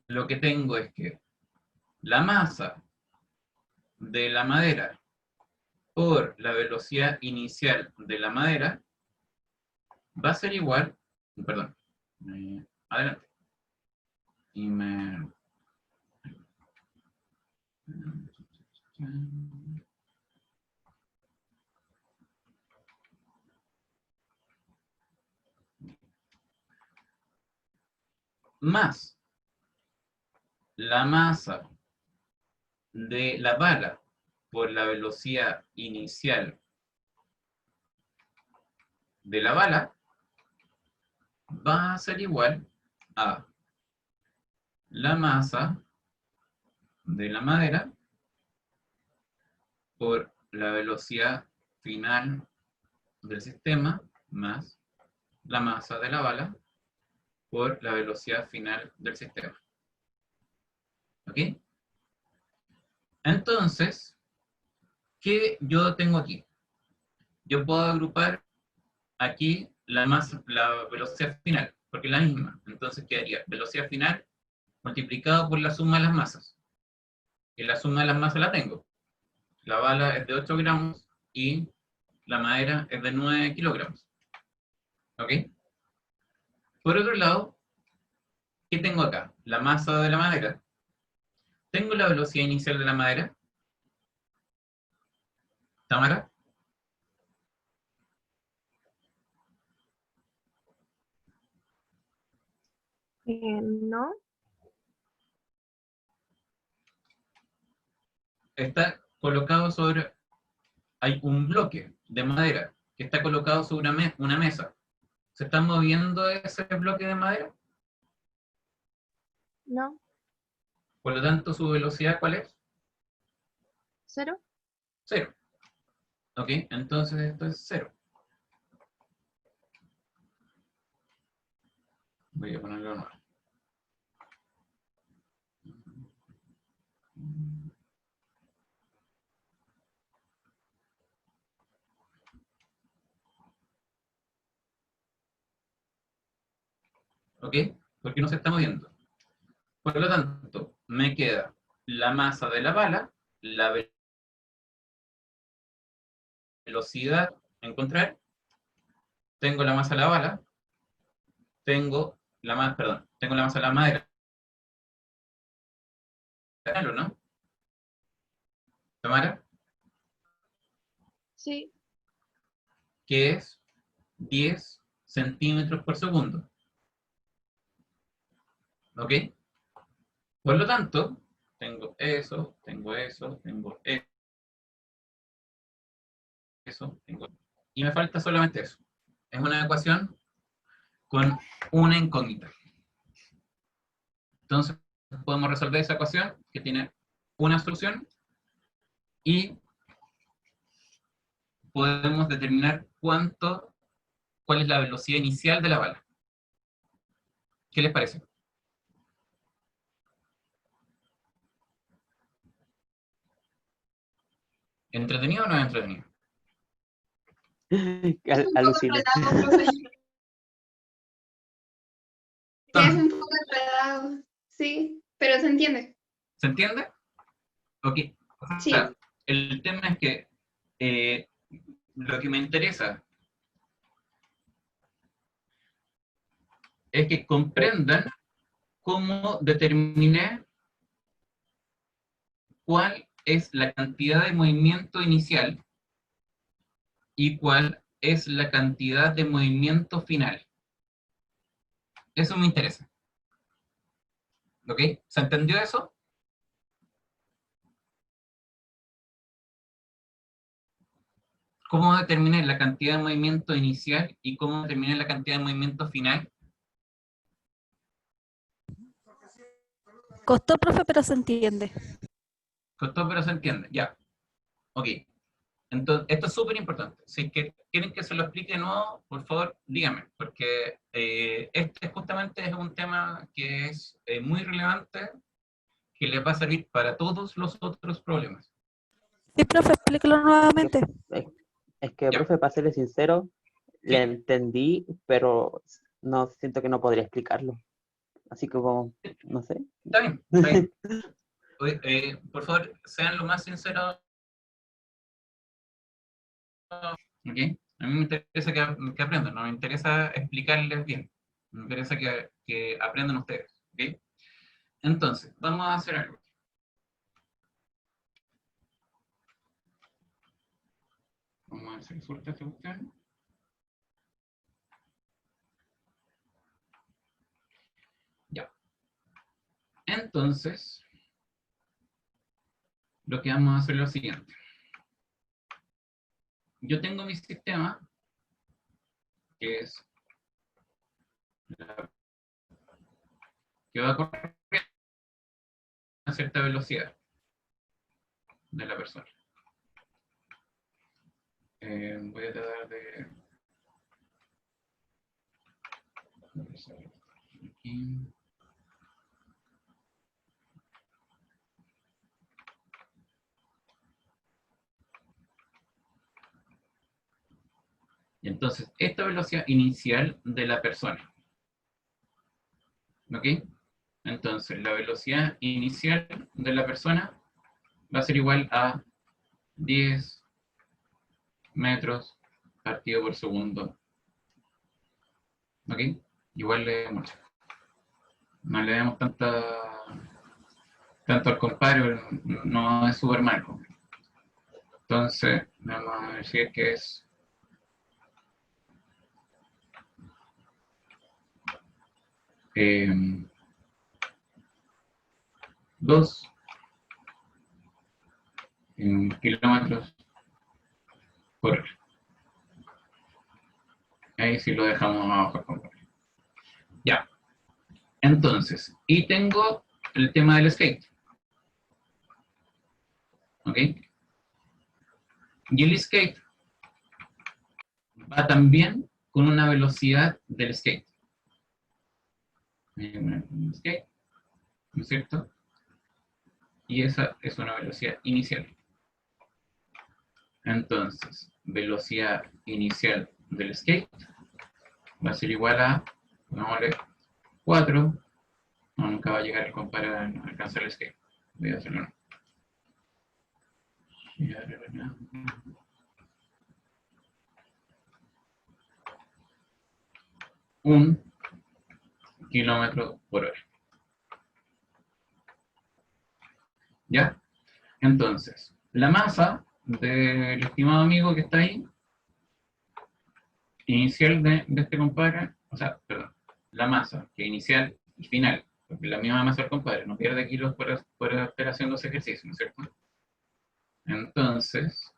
A: lo que tengo es que la masa de la madera por la velocidad inicial de la madera va a ser igual, perdón, adelante. Y más la masa de la bala por la velocidad inicial de la bala va a ser igual a la masa de la madera por la velocidad final del sistema más la masa de la bala por la velocidad final del sistema. ¿Ok? Entonces, ¿qué yo tengo aquí? Yo puedo agrupar aquí la velocidad final, porque es la misma. Entonces quedaría velocidad final multiplicado por la suma de las masas. Y la suma de las masas la tengo. La bala es de 8 gramos y la madera es de 9 kilogramos. ¿Ok? Por otro lado, ¿qué tengo acá? La masa de la madera. ¿Tengo la velocidad inicial de la madera? ¿Tamara?
E: No.
A: Está colocado sobre... Hay un bloque de madera que está colocado sobre una mesa. ¿Se está moviendo ese bloque de madera?
E: No.
A: Por lo tanto, ¿su velocidad cuál es?
E: 0.
A: 0. ¿Ok? Entonces esto es 0. Voy a ponerlo nuevo. ¿Ok? Porque no se está moviendo. Por lo tanto, me queda la masa de la bala, la velocidad, encontrar, tengo la masa de la bala, tengo la masa, perdón, tengo la masa de la madera, ¿no? Tamara,
E: Sí.
A: que es 10 centímetros por segundo. ¿Ok? Por lo tanto, tengo eso, tengo eso, tengo eso, tengo... Y me falta solamente eso. Es una ecuación con una incógnita. Entonces, podemos resolver esa ecuación que tiene una solución y podemos determinar cuál es la velocidad inicial de la bala. ¿Qué les parece? ¿Entretenido o no es entretenido?
B: Alucina.
F: Sí, es un poco enredado, sí, pero se entiende.
A: ¿Se entiende? Ok. O
F: Sí.
A: sea, el tema es que lo que me interesa es que comprendan cómo determiné cuál es la cantidad de movimiento inicial y cuál es la cantidad de movimiento final. Eso me interesa. ¿Ok? ¿Se entendió eso? ¿Cómo determiné la cantidad de movimiento inicial y cómo determiné la cantidad de movimiento final?
G: Costó, profe, pero se entiende.
A: Costó, pero se entiende. Ya. Ok. Entonces, esto es súper importante. Si es que quieren que se lo explique de nuevo, por favor, díganme, porque este justamente es un tema que es muy relevante, que les va a servir para todos los otros problemas.
G: Sí, profe, explíquelo nuevamente.
B: Es que,
A: Ya.
B: profe, para serle sincero, le
A: Sí.
B: entendí, pero no siento que no podría explicarlo. Así que, como, no sé.
A: Está bien, está bien. Por favor, sean lo más sinceros. ¿Ok? A mí me interesa que aprendan, no me interesa explicarles bien. Me interesa que aprendan ustedes. ¿Ok? Entonces, vamos a hacer algo. Vamos a ver si resulta esta cuestión. Ya. Entonces, lo que vamos a hacer es lo siguiente. Yo tengo mi sistema, que es que va a correr a cierta velocidad de la persona. Voy a tratar de... Aquí. Y entonces, esta velocidad inicial de la persona. ¿Ok? Entonces, la velocidad inicial de la persona va a ser igual a 10 metros partido por segundo. ¿Ok? Igual le mucho. No le demos tanto al compadre, no es súper malo. Entonces, vamos a decir que es 2 kilómetros por hora. Ahí sí lo dejamos abajo, compadre. Ya. Entonces, y tengo el tema del skate. ¿Ok? Y el skate va también con una velocidad del skate. Skate, ¿no es cierto? Y esa es una velocidad inicial. Entonces, velocidad inicial del skate va a ser igual a, pongámosle, 4. No, nunca va a llegar el compadre a alcanzar el skate. Voy a hacerlo. 1 kilómetro por hora. ¿Ya? Entonces, la masa del estimado amigo que está ahí, inicial de este compadre, o sea, perdón, la masa que inicial y final, porque la misma masa del compadre, no pierde kilos por estar haciendo ese ejercicio, ¿no es cierto? Entonces,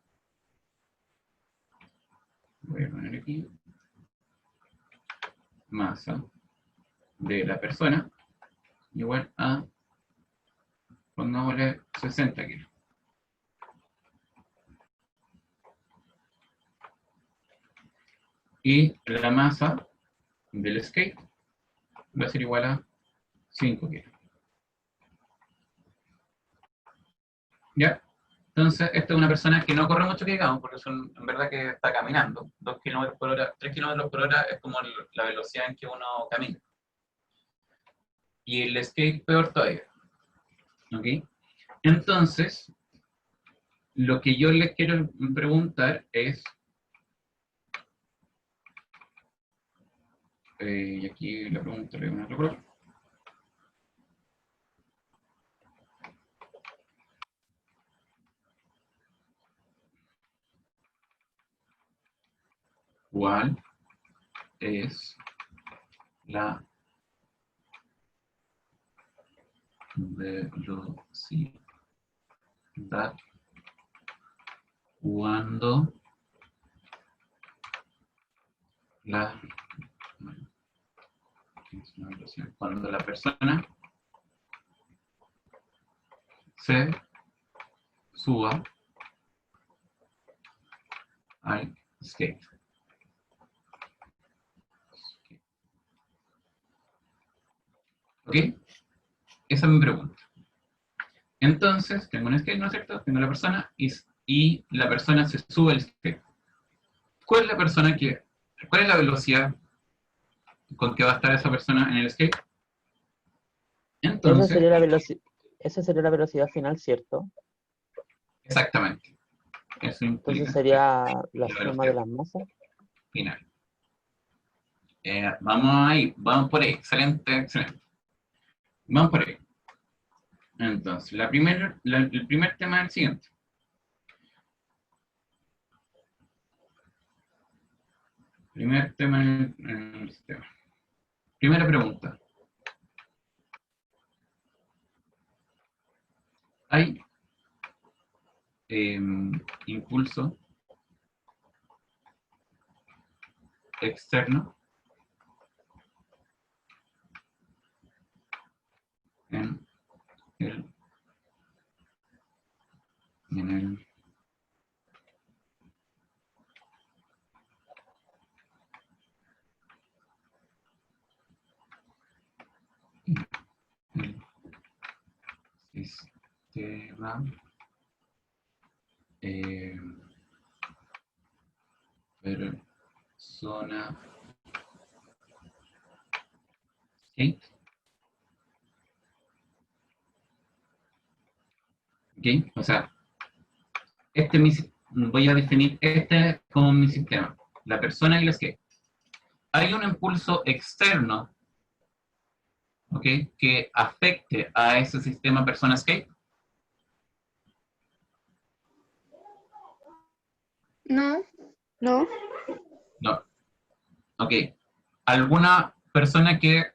A: voy a poner aquí, masa de la persona, igual a, pongámosle 60 kilos. Y la masa del skate va a ser igual a 5 kilos. ¿Ya? Entonces, esta es una persona que no corre mucho, que digamos, porque en verdad que está caminando. 2 kilómetros por hora, 3 kilómetros por hora es como la velocidad en que uno camina. Y el skate peor todavía. ¿Ok? Entonces, lo que yo les quiero preguntar es, y aquí la pregunta le voy a poner otro color. ¿Cuál es la velocidad cuando la persona se suba al skate? ¿Ok? Esa es mi pregunta. Entonces, tengo un skate, ¿no es cierto? Tengo la persona y la persona se sube al skate. ¿Cuál es la velocidad con que va a estar esa persona en el skate?
B: Esa
A: Entonces,
B: sería esa sería la velocidad final, ¿cierto?
A: exactamente. Eso
B: Entonces
A: implica
B: sería la
A: la
B: suma de
A: velocidad
B: las masas.
A: final. Vamos ahí, vamos por ahí. Excelente, excelente. Vamos por ahí. Entonces, el primer tema es el siguiente. Primer tema en el sistema. Primera pregunta. ¿Hay impulso externo en el sistema persona skate? ¿Ok? O sea, voy a definir este como mi sistema. La persona y el skate. Hay un impulso externo, ¿ok?, que afecte a ese sistema persona skate.
F: No,
C: ¿No?
A: No. Ok. ¿Alguna persona que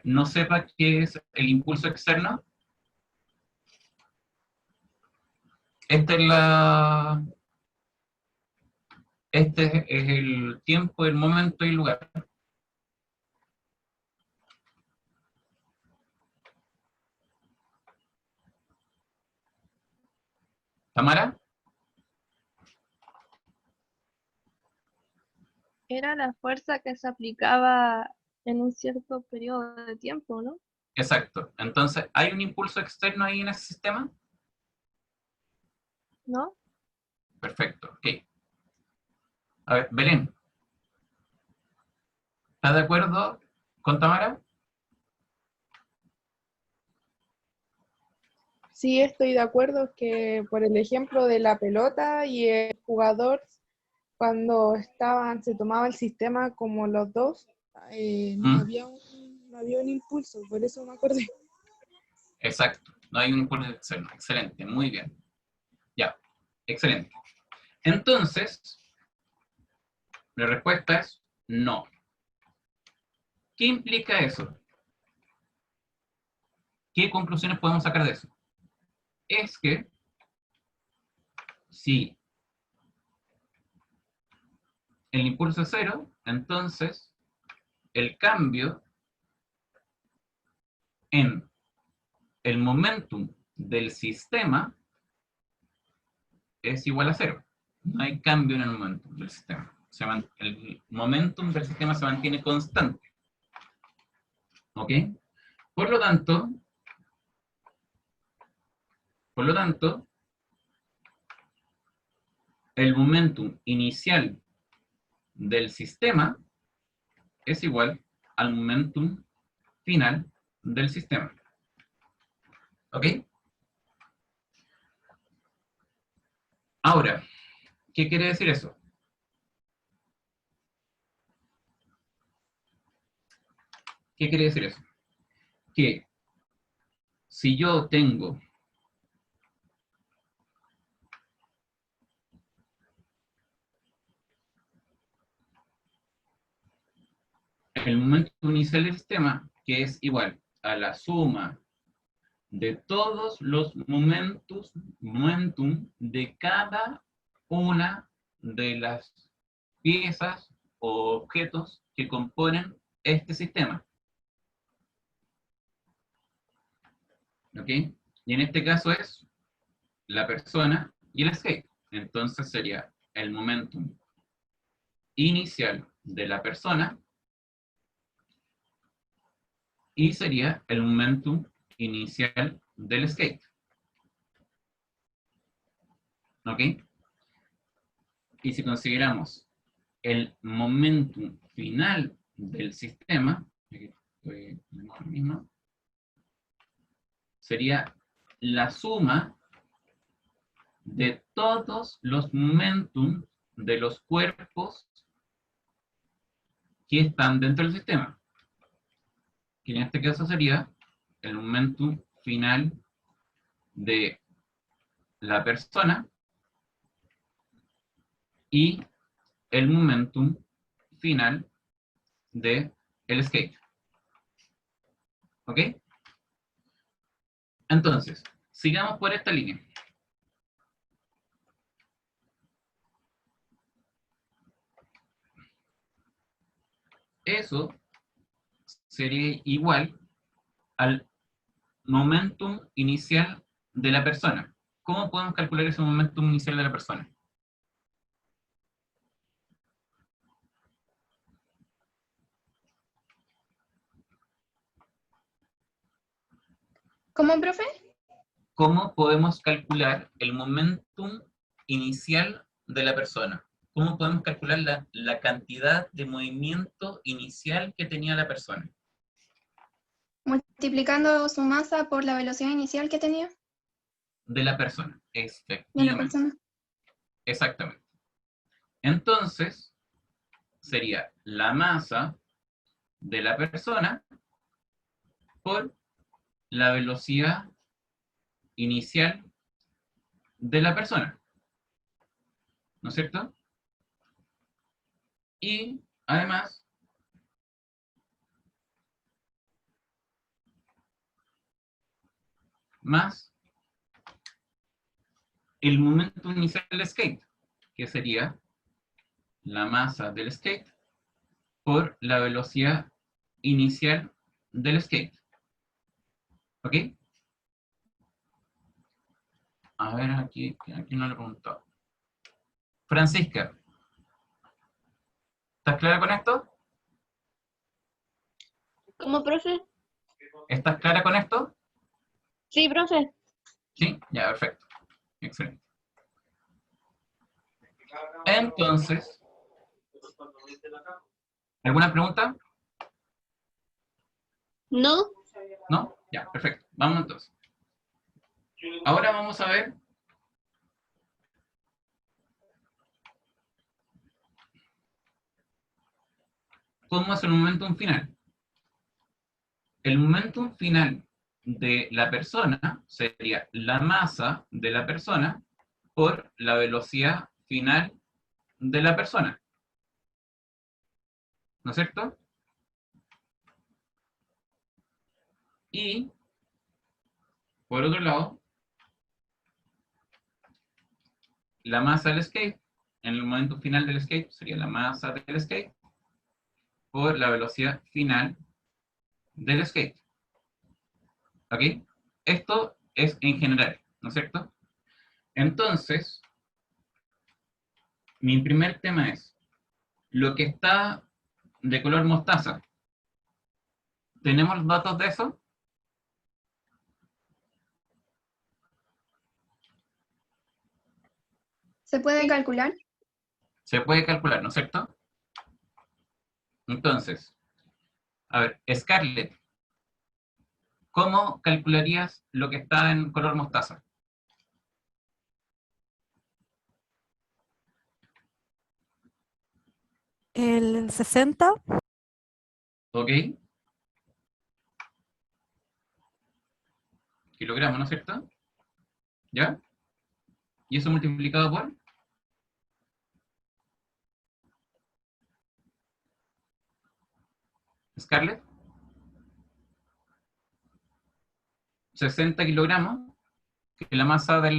A: no sepa qué es el impulso externo? Esta es Este es el tiempo, el momento y el lugar. ¿Tamara?
E: Era la fuerza que se aplicaba en un cierto periodo de tiempo, ¿no?
A: Exacto. Entonces, ¿hay un impulso externo ahí en ese sistema?
E: ¿No?
A: Perfecto, ok. A ver, Belén, ¿estás de acuerdo con Tamara?
C: Sí, estoy de acuerdo que por el ejemplo de la pelota y el jugador, cuando se tomaba el sistema como los dos,
A: ¿Mm?
C: no había un impulso, por eso me acordé.
A: Exacto, no hay un impulso externo. Excelente, muy bien. Ya, excelente. Entonces, la respuesta es no. ¿Qué implica eso? ¿Qué conclusiones podemos sacar de eso? Es que si el impulso es cero, entonces el cambio en el momentum del sistema es igual a cero. No hay cambio en el momentum del sistema. El momentum del sistema se mantiene constante. ¿Ok? Por lo tanto, el momentum inicial del sistema es igual al momentum final del sistema. ¿Ok? Ahora, ¿qué quiere decir eso? ¿Qué quiere decir eso? Que si yo tengo el momento inicial del sistema, que es igual a la suma de todos los momentum de cada una de las piezas o objetos que componen este sistema. ¿Ok? Y en este caso es la persona y el skate. Entonces sería el momentum inicial de la persona y sería el momentum inicial del skate. ¿Ok? Y si consideramos el momentum final del sistema, sería la suma de todos los momentum de los cuerpos que están dentro del sistema. Que en este caso sería el momentum final de la persona y el momentum final de el skate. ¿Ok? Entonces, sigamos por esta línea. Eso sería igual al momentum inicial de la persona. ¿Cómo podemos calcular ese momentum inicial de la persona?
F: ¿Cómo, profe?
A: ¿Cómo podemos calcular el momentum inicial de la persona? ¿Cómo podemos calcular la cantidad de movimiento inicial que tenía la persona?
F: Multiplicando su masa por la velocidad inicial que tenía
A: De la persona,
F: de la
A: efectivamente.
F: persona.
A: Exactamente. Entonces, sería la masa de la persona por la velocidad inicial de la persona. ¿No es cierto? Y además, más el momento inicial del skate, que sería la masa del skate por la velocidad inicial del skate. ¿Ok? A ver, aquí no le he preguntado. Francisca, ¿Estás clara con esto?
E: ¿Cómo, profe?
A: ¿Estás clara con esto?
E: Sí, profe.
A: Sí, ya, perfecto. Excelente. Entonces, ¿alguna pregunta?
E: ¿No?
A: ¿No? Ya, perfecto. Vamos entonces. Ahora vamos a ver cómo es el momentum final. El momentum final de la persona sería la masa de la persona por la velocidad final de la persona. ¿No es cierto? Y, por otro lado, la masa del skate, en el momento final del skate, sería la masa del skate por la velocidad final del skate. ¿Ok? Esto es en general, ¿no es cierto? Entonces, mi primer tema es, lo que está de color mostaza, ¿tenemos los datos de eso?
F: ¿Se puede calcular?
A: Se puede calcular, ¿no es cierto? Entonces, a ver, Scarlett, ¿cómo calcularías lo que está en color mostaza?
G: El 60
A: ¿Ok? Kilogramos, ¿no es cierto? ¿Ya? ¿Y eso multiplicado por? Scarlett, 60 kilogramos, que es la masa de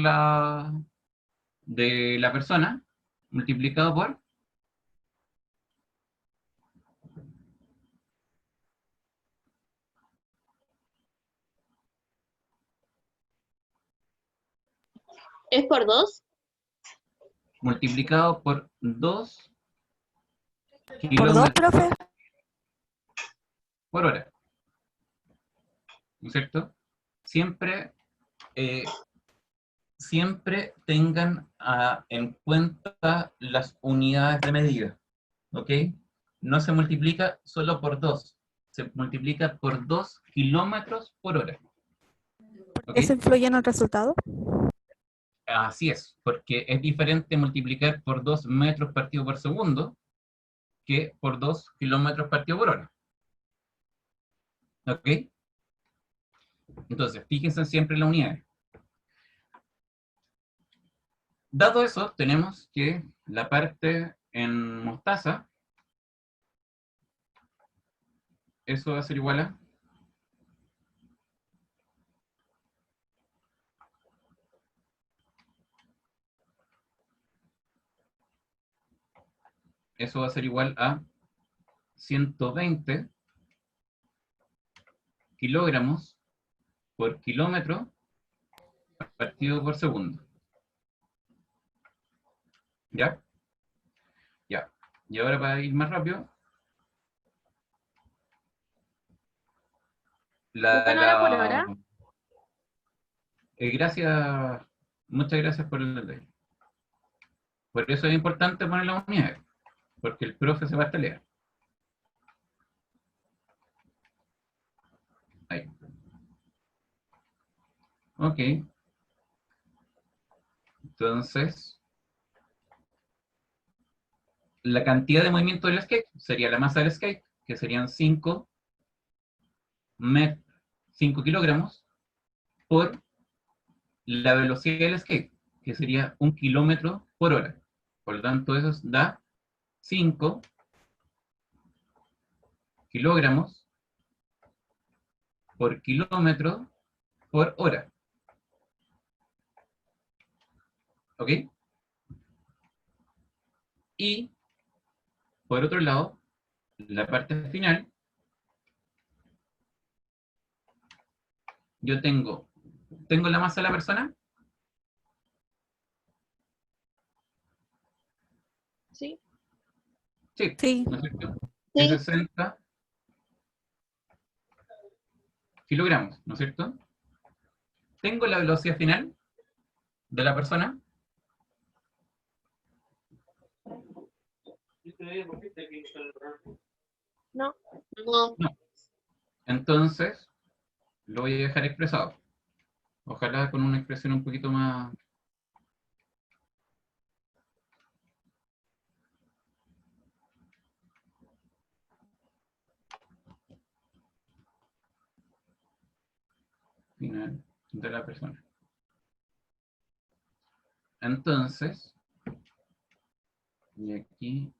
A: la persona, multiplicado por,
E: ¿Es por 2?
A: multiplicado por 2
G: por 2,
A: kilómetros
G: profe.
A: por hora. ¿No es cierto? Siempre, siempre tengan en cuenta las unidades de medida. ¿Ok? No se multiplica solo por 2, se multiplica por 2 kilómetros por hora. ¿Ok?
G: ¿Eso influye en el resultado?
A: Así es, porque es diferente multiplicar por 2 metros partido por segundo que por 2 kilómetros partido por hora. ¿Ok? Entonces, fíjense siempre en la unidad. Dado eso, tenemos que la parte en mostaza, eso va a ser igual a, eso va a ser igual a 120 kilogramos por kilómetro partido por segundo. ¿Ya? Ya. Y ahora para ir más rápido,
C: ¿Buscan hora por hora?
A: gracias, muchas gracias por el detalle. Por eso es importante poner la unidad, porque el profe se va a leer. Ahí. Ok. Entonces, la cantidad de movimiento del skate sería la masa del skate, que serían 5 kilogramos, por la velocidad del skate, que sería 1 kilómetro por hora. Por lo tanto, eso da 5 kilogramos por kilómetro por hora. ¿Ok? Y, por otro lado, la parte final, yo tengo la masa de la persona,
E: Sí.
A: Sí,
G: Sí.
A: ¿no es cierto?
F: Sí.
A: Es 60 kilogramos, ¿no es cierto? Tengo la velocidad final de la persona.
E: No.
F: No.
A: No. Entonces, lo voy a dejar expresado. Ojalá con una expresión un poquito más... final de la persona. Entonces, y aquí,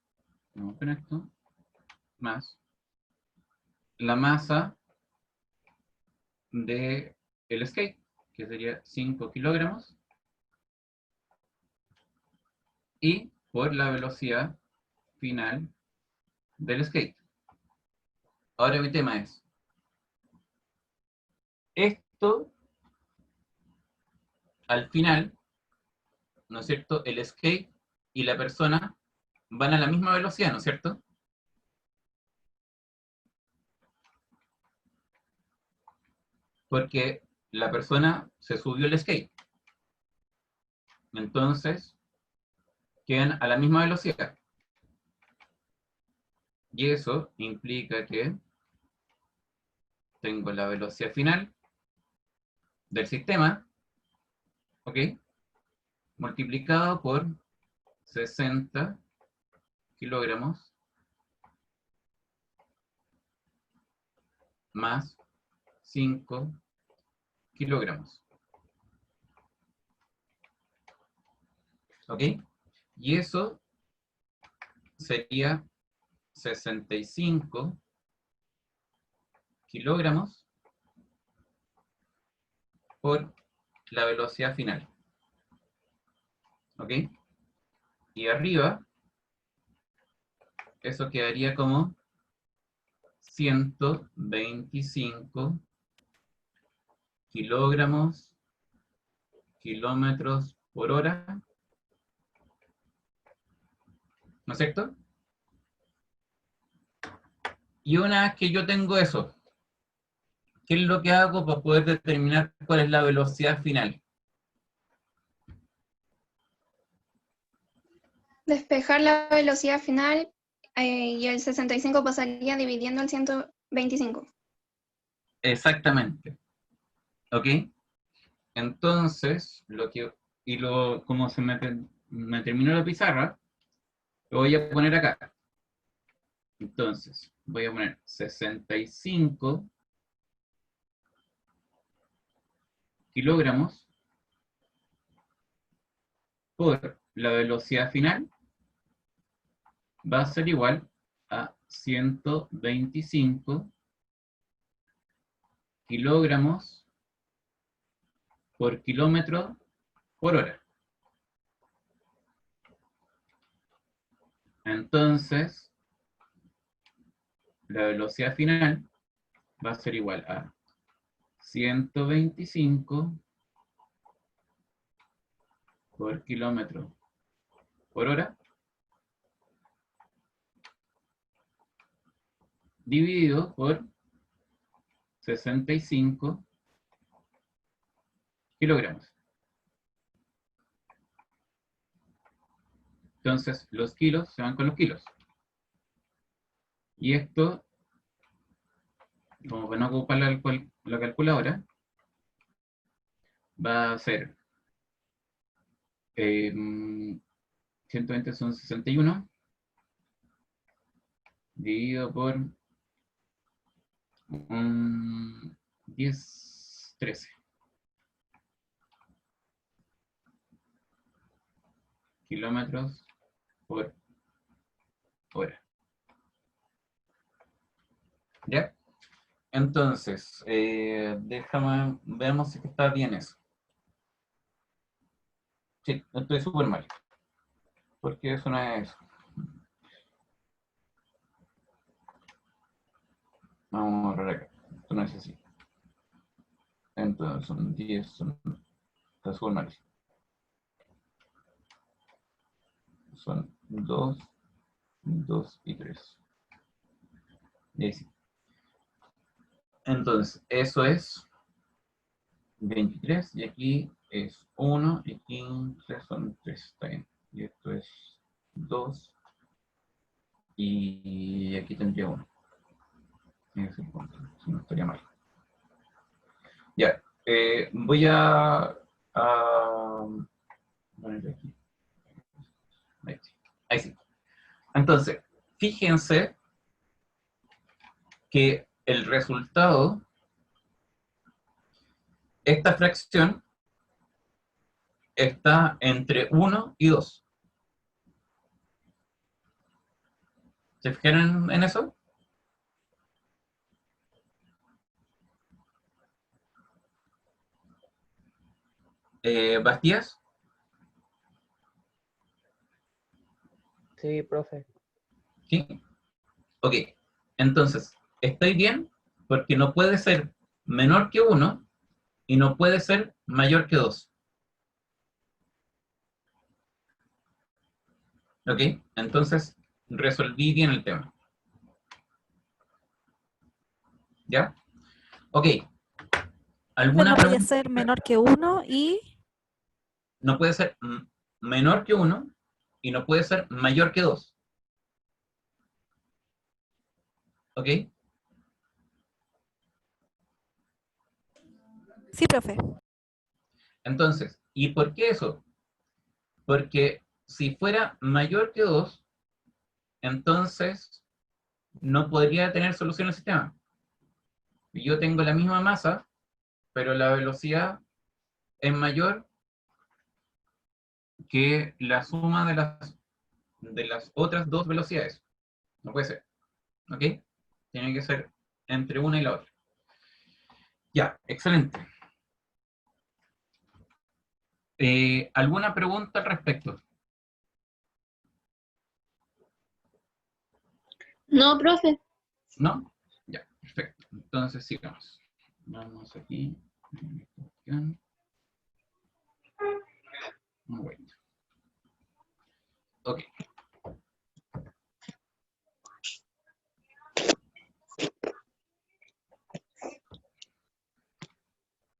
A: vamos con esto, más la masa de el skate, que sería 5 kilogramos, y por la velocidad final del skate. Ahora mi tema es, esto, al final, ¿no es cierto? El skate y la persona van a la misma velocidad, ¿no es cierto? Porque la persona se subió el skate. Entonces, quedan a la misma velocidad. Y eso implica que tengo la velocidad final del sistema, ¿ok? Multiplicado por 60 kilogramos más 5 kilogramos. ¿Ok? Y eso sería 65 kilogramos por la velocidad final. ¿Ok? Y arriba, eso quedaría como 125 kilogramos, kilómetros por hora, ¿no es cierto? Y una vez que yo tengo eso, ¿qué es lo que hago para poder determinar cuál es la velocidad final?
F: Despejar la velocidad final y el 65 pasaría dividiendo el 125.
A: Exactamente. ¿Ok? Entonces, como se me terminó la pizarra, lo voy a poner acá. Entonces, voy a poner 65 kilogramos por la velocidad final va a ser igual a 125 kilogramos por kilómetro por hora. Entonces, la velocidad final va a ser igual a 125 por kilómetro por hora dividido por 65 kilogramos. Entonces, los kilos se van con los kilos. Y esto, como van a ocupar la calculadora, va a ser 120 son 61 dividido por 10, 13 kilómetros por hora. ¿Ya? Entonces, veamos si está bien eso. Sí, estoy súper mal. Porque eso no es eso. Vamos a borrar acá. Esto no es así. Entonces, son 10, está súper mal. Son 2 2 y 3. Y ahí sí. Entonces, eso es 23, y aquí es 1, y 15 son 3, está bien. Y esto es 2, y aquí tendría 1. Es el punto, si no estaría mal. Ya, voy a poner aquí. Ahí sí. Ahí sí. Entonces, fíjense que el resultado, esta fracción, está entre 1 y 2. ¿Se fijaron en eso? ¿Bastías?
B: Sí, profe.
A: ¿Sí? Ok. Entonces, estoy bien porque no puede ser menor que 1 y no puede ser mayor que 2. ¿Ok? Entonces, resolví bien el tema. ¿Ya? Ok. ¿Alguna
G: No puede
A: pregunta?
G: ser menor que 1 y...
A: No puede ser menor que 1 y no puede ser mayor que 2. ¿Ok?
G: Sí, profe.
A: Entonces, ¿y por qué eso? Porque si fuera mayor que 2, entonces no podría tener solución el sistema. Yo tengo la misma masa, pero la velocidad es mayor que la suma de las otras dos velocidades. No puede ser. ¿Ok? Tiene que ser entre una y la otra. Ya, excelente. ¿Alguna pregunta al respecto?
E: No, profe.
A: ¿No? Ya, perfecto. Entonces sigamos. Vamos aquí. Wait. Ok.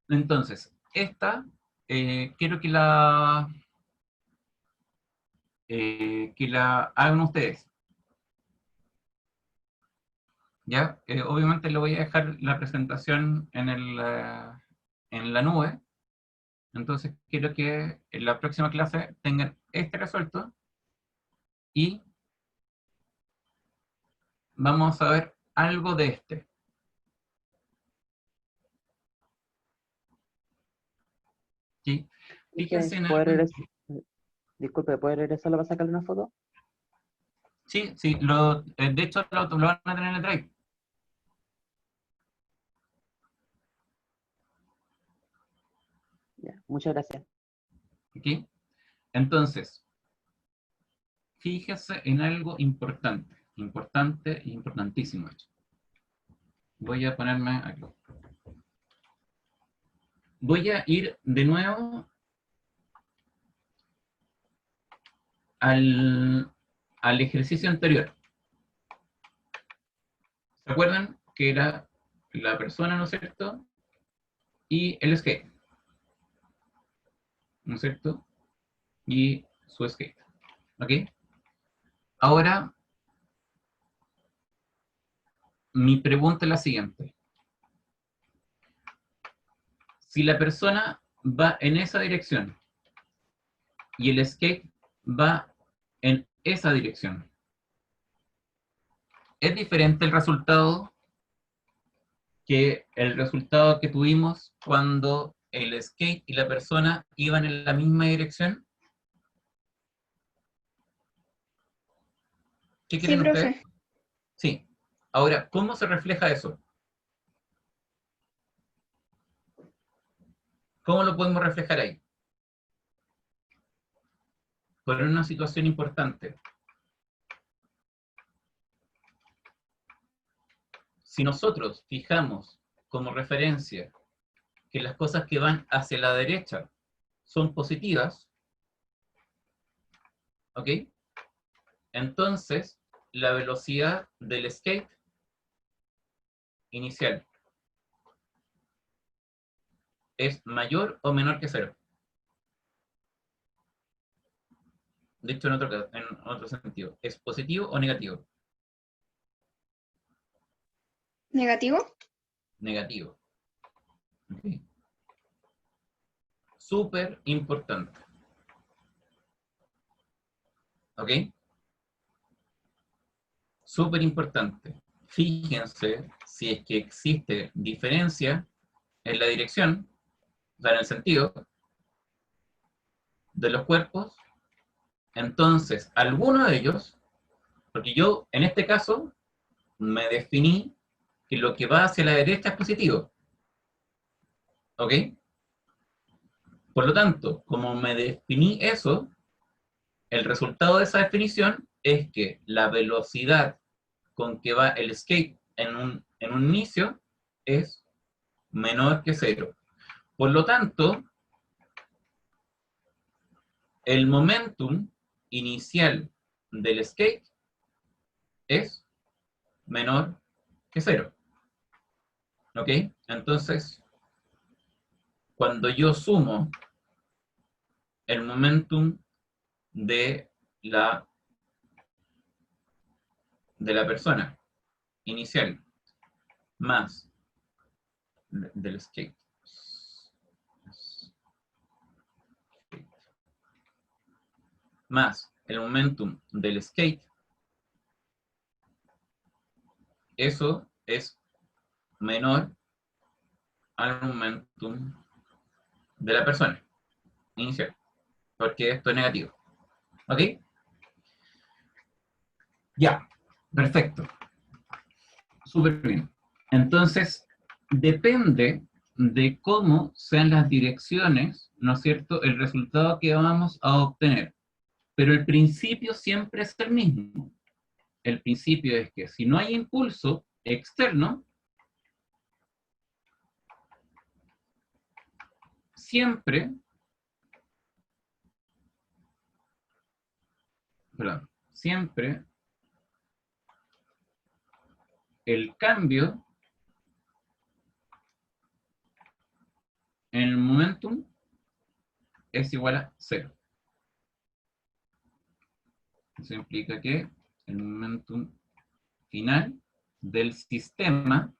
A: Entonces, esta quiero que la hagan ustedes. ¿Ya? Obviamente le voy a dejar la presentación en la nube. Entonces, quiero que en la próxima clase tengan este resuelto y vamos a ver algo de este. ¿Sí? Fíjense en
B: ¿Puede
A: algo.
B: regresar? Disculpe, ¿puede regresarlo para sacarle una foto?
A: Sí, sí, de hecho lo van a tener en el Drive.
B: Ya, muchas gracias.
A: ¿Ok? Entonces, fíjese en algo importante, importante e importantísimo. Voy a ponerme aquí. Voy a ir de nuevo al ejercicio anterior. ¿Se acuerdan que era la persona, ¿no es cierto? Y el skate, ¿no es cierto? Y su skate. ¿Ok? Ahora, mi pregunta es la siguiente. Si la persona va en esa dirección y el skate va en esa dirección, ¿es diferente el resultado que el resultado que tuvimos cuando el skate y la persona iban en la misma dirección? ¿Qué
F: Sí,
A: creen ustedes?
F: profe.
A: Sí. Ahora, ¿cómo se refleja eso? ¿Cómo lo podemos reflejar ahí? Por una situación importante. Si nosotros fijamos como referencia que las cosas que van hacia la derecha son positivas, ¿ok? Entonces, la velocidad del skate inicial es mayor o menor que 0. Dicho en otro sentido, ¿es positivo o negativo?
F: ¿Negativo?
A: Negativo. Okay. Súper importante. ¿Ok? Súper importante. Fíjense si es que existe diferencia en la dirección, o sea, en el sentido de los cuerpos. Entonces, alguno de ellos, porque yo en este caso me definí que lo que va hacia la derecha es positivo. ¿Ok? Por lo tanto, como me definí eso, el resultado de esa definición es que la velocidad con que va el skate en un inicio es menor que 0. Por lo tanto, el momentum inicial del skate es menor que 0. ¿Ok? Entonces, cuando yo sumo el momentum de la persona inicial más del skate más el momentum del skate, eso es menor al momentum de la persona inicial, porque esto es negativo. ¿Ok? Ya, perfecto. Súper bien. Entonces, depende de cómo sean las direcciones, ¿no es cierto?, el resultado que vamos a obtener. Pero el principio siempre es el mismo. El principio es que si no hay impulso externo, siempre el cambio en el momentum es igual a 0. Eso implica que el momentum final del sistema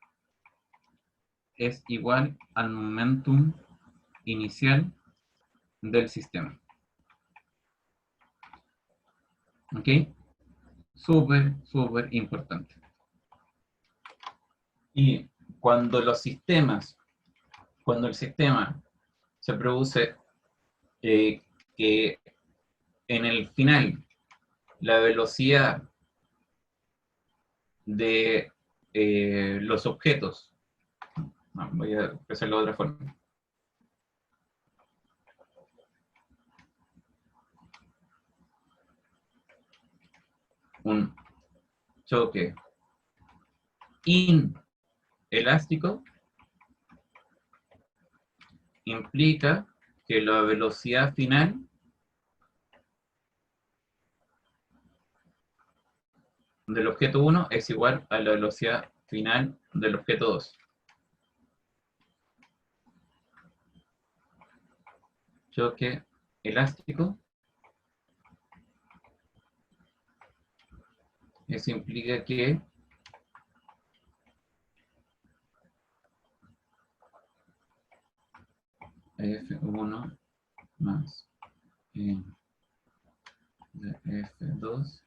A: es igual al momentum inicial del sistema. ¿Ok? Súper, súper importante. Y cuando el sistema se produce que en el final la velocidad de los objetos, no, voy a hacerlo de otra forma. Un choque inelástico implica que la velocidad final del objeto 1 es igual a la velocidad final del objeto 2. Choque elástico. Eso implica que F1 más de F2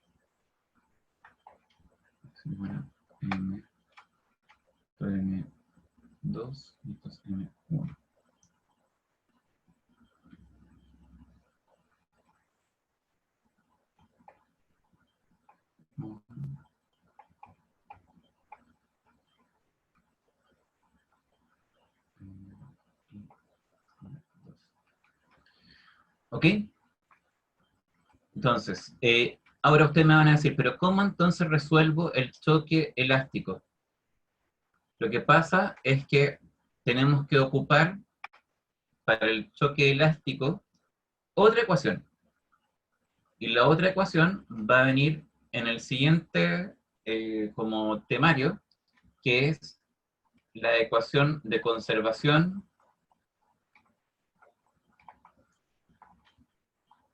A: es igual a M por M2 y M1. ¿Ok? Entonces, ahora ustedes me van a decir, pero ¿cómo entonces resuelvo el choque elástico? Lo que pasa es que tenemos que ocupar para el choque elástico otra ecuación. Y la otra ecuación va a venir en el siguiente como temario, que es la ecuación de conservación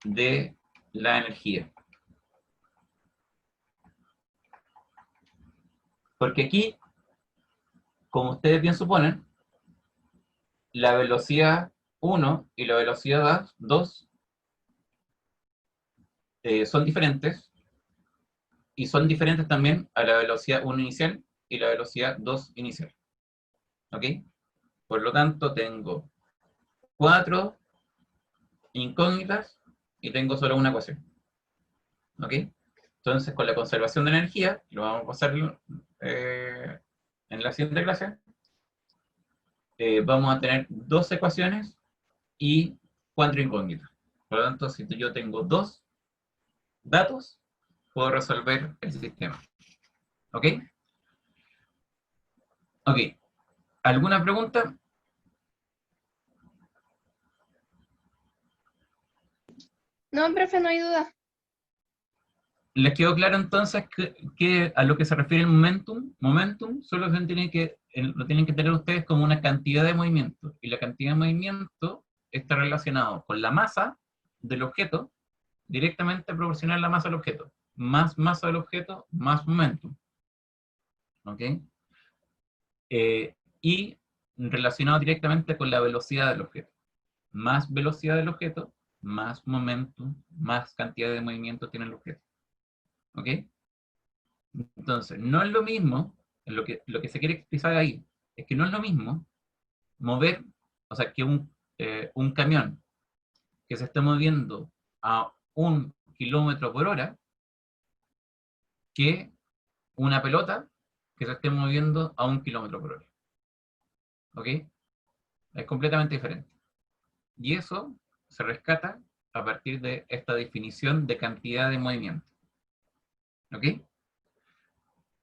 A: de la energía. Porque aquí, como ustedes bien suponen, la velocidad 1 y la velocidad 2 son diferentes, y son diferentes también a la velocidad 1 inicial y la velocidad 2 inicial. ¿Ok? Por lo tanto, tengo 4 incógnitas y tengo solo una ecuación. ¿Ok? Entonces, con la conservación de energía, lo vamos a pasar en la siguiente clase, vamos a tener 2 ecuaciones y 4 incógnitas. Por lo tanto, si yo tengo 2 datos, puedo resolver el sistema. ¿Ok? Ok. ¿Alguna pregunta?
F: No, profe, no hay duda.
A: ¿Les quedó claro entonces que a lo que se refiere el momentum? Momentum solo lo tienen que tener ustedes como una cantidad de movimiento. Y la cantidad de movimiento está relacionado con la masa del objeto, directamente proporcional a la masa del objeto. Más masa del objeto, más momentum. ¿Ok? Y relacionado directamente con la velocidad del objeto. Más velocidad del objeto, más momentum, más cantidad de movimiento tiene el objeto. ¿Ok? Entonces, no es lo mismo, lo que se quiere expresar ahí, es que no es lo mismo mover, o sea, que un camión que se esté moviendo a 1 kilómetro por hora, que una pelota que se esté moviendo a 1 kilómetro por hora. ¿Ok? Es completamente diferente. Y eso se rescata a partir de esta definición de cantidad de movimiento. ¿Ok?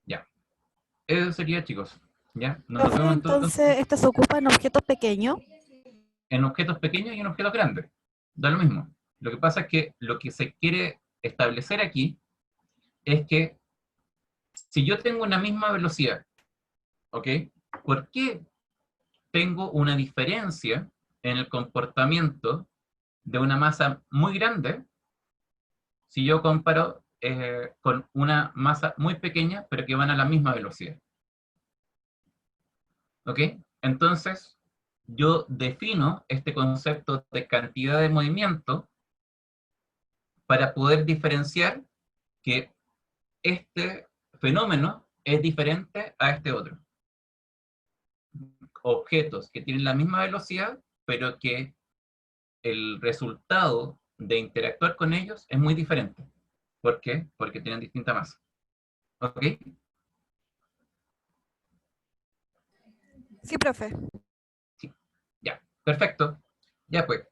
A: Ya. Eso sería, chicos. ¿Ya? Nos
G: Profe,
A: vemos
G: entonces, ¿esto se ocupa en objetos pequeños?
A: en objetos pequeños y en objetos grandes. Da lo mismo. Lo que pasa es que lo que se quiere establecer aquí es que si yo tengo una misma velocidad, ¿ok? ¿Por qué tengo una diferencia en el comportamiento de una masa muy grande si yo comparo con una masa muy pequeña pero que van a la misma velocidad? ¿Ok? Entonces, yo defino este concepto de cantidad de movimiento para poder diferenciar que este fenómeno es diferente a este otro. Objetos que tienen la misma velocidad, pero que el resultado de interactuar con ellos es muy diferente. ¿Por qué? Porque tienen distinta masa. ¿Ok?
G: Sí, profe.
A: Sí. Ya. Perfecto. Ya pues.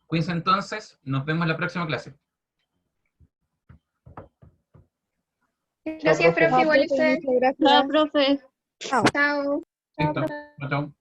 A: Cuídense entonces. Nos vemos en la próxima clase.
F: Gracias, profe, igual a usted.
C: Muchas gracias.
E: Chao, profe.
G: Chao.
F: Chao.
A: Listo. Chao, chao.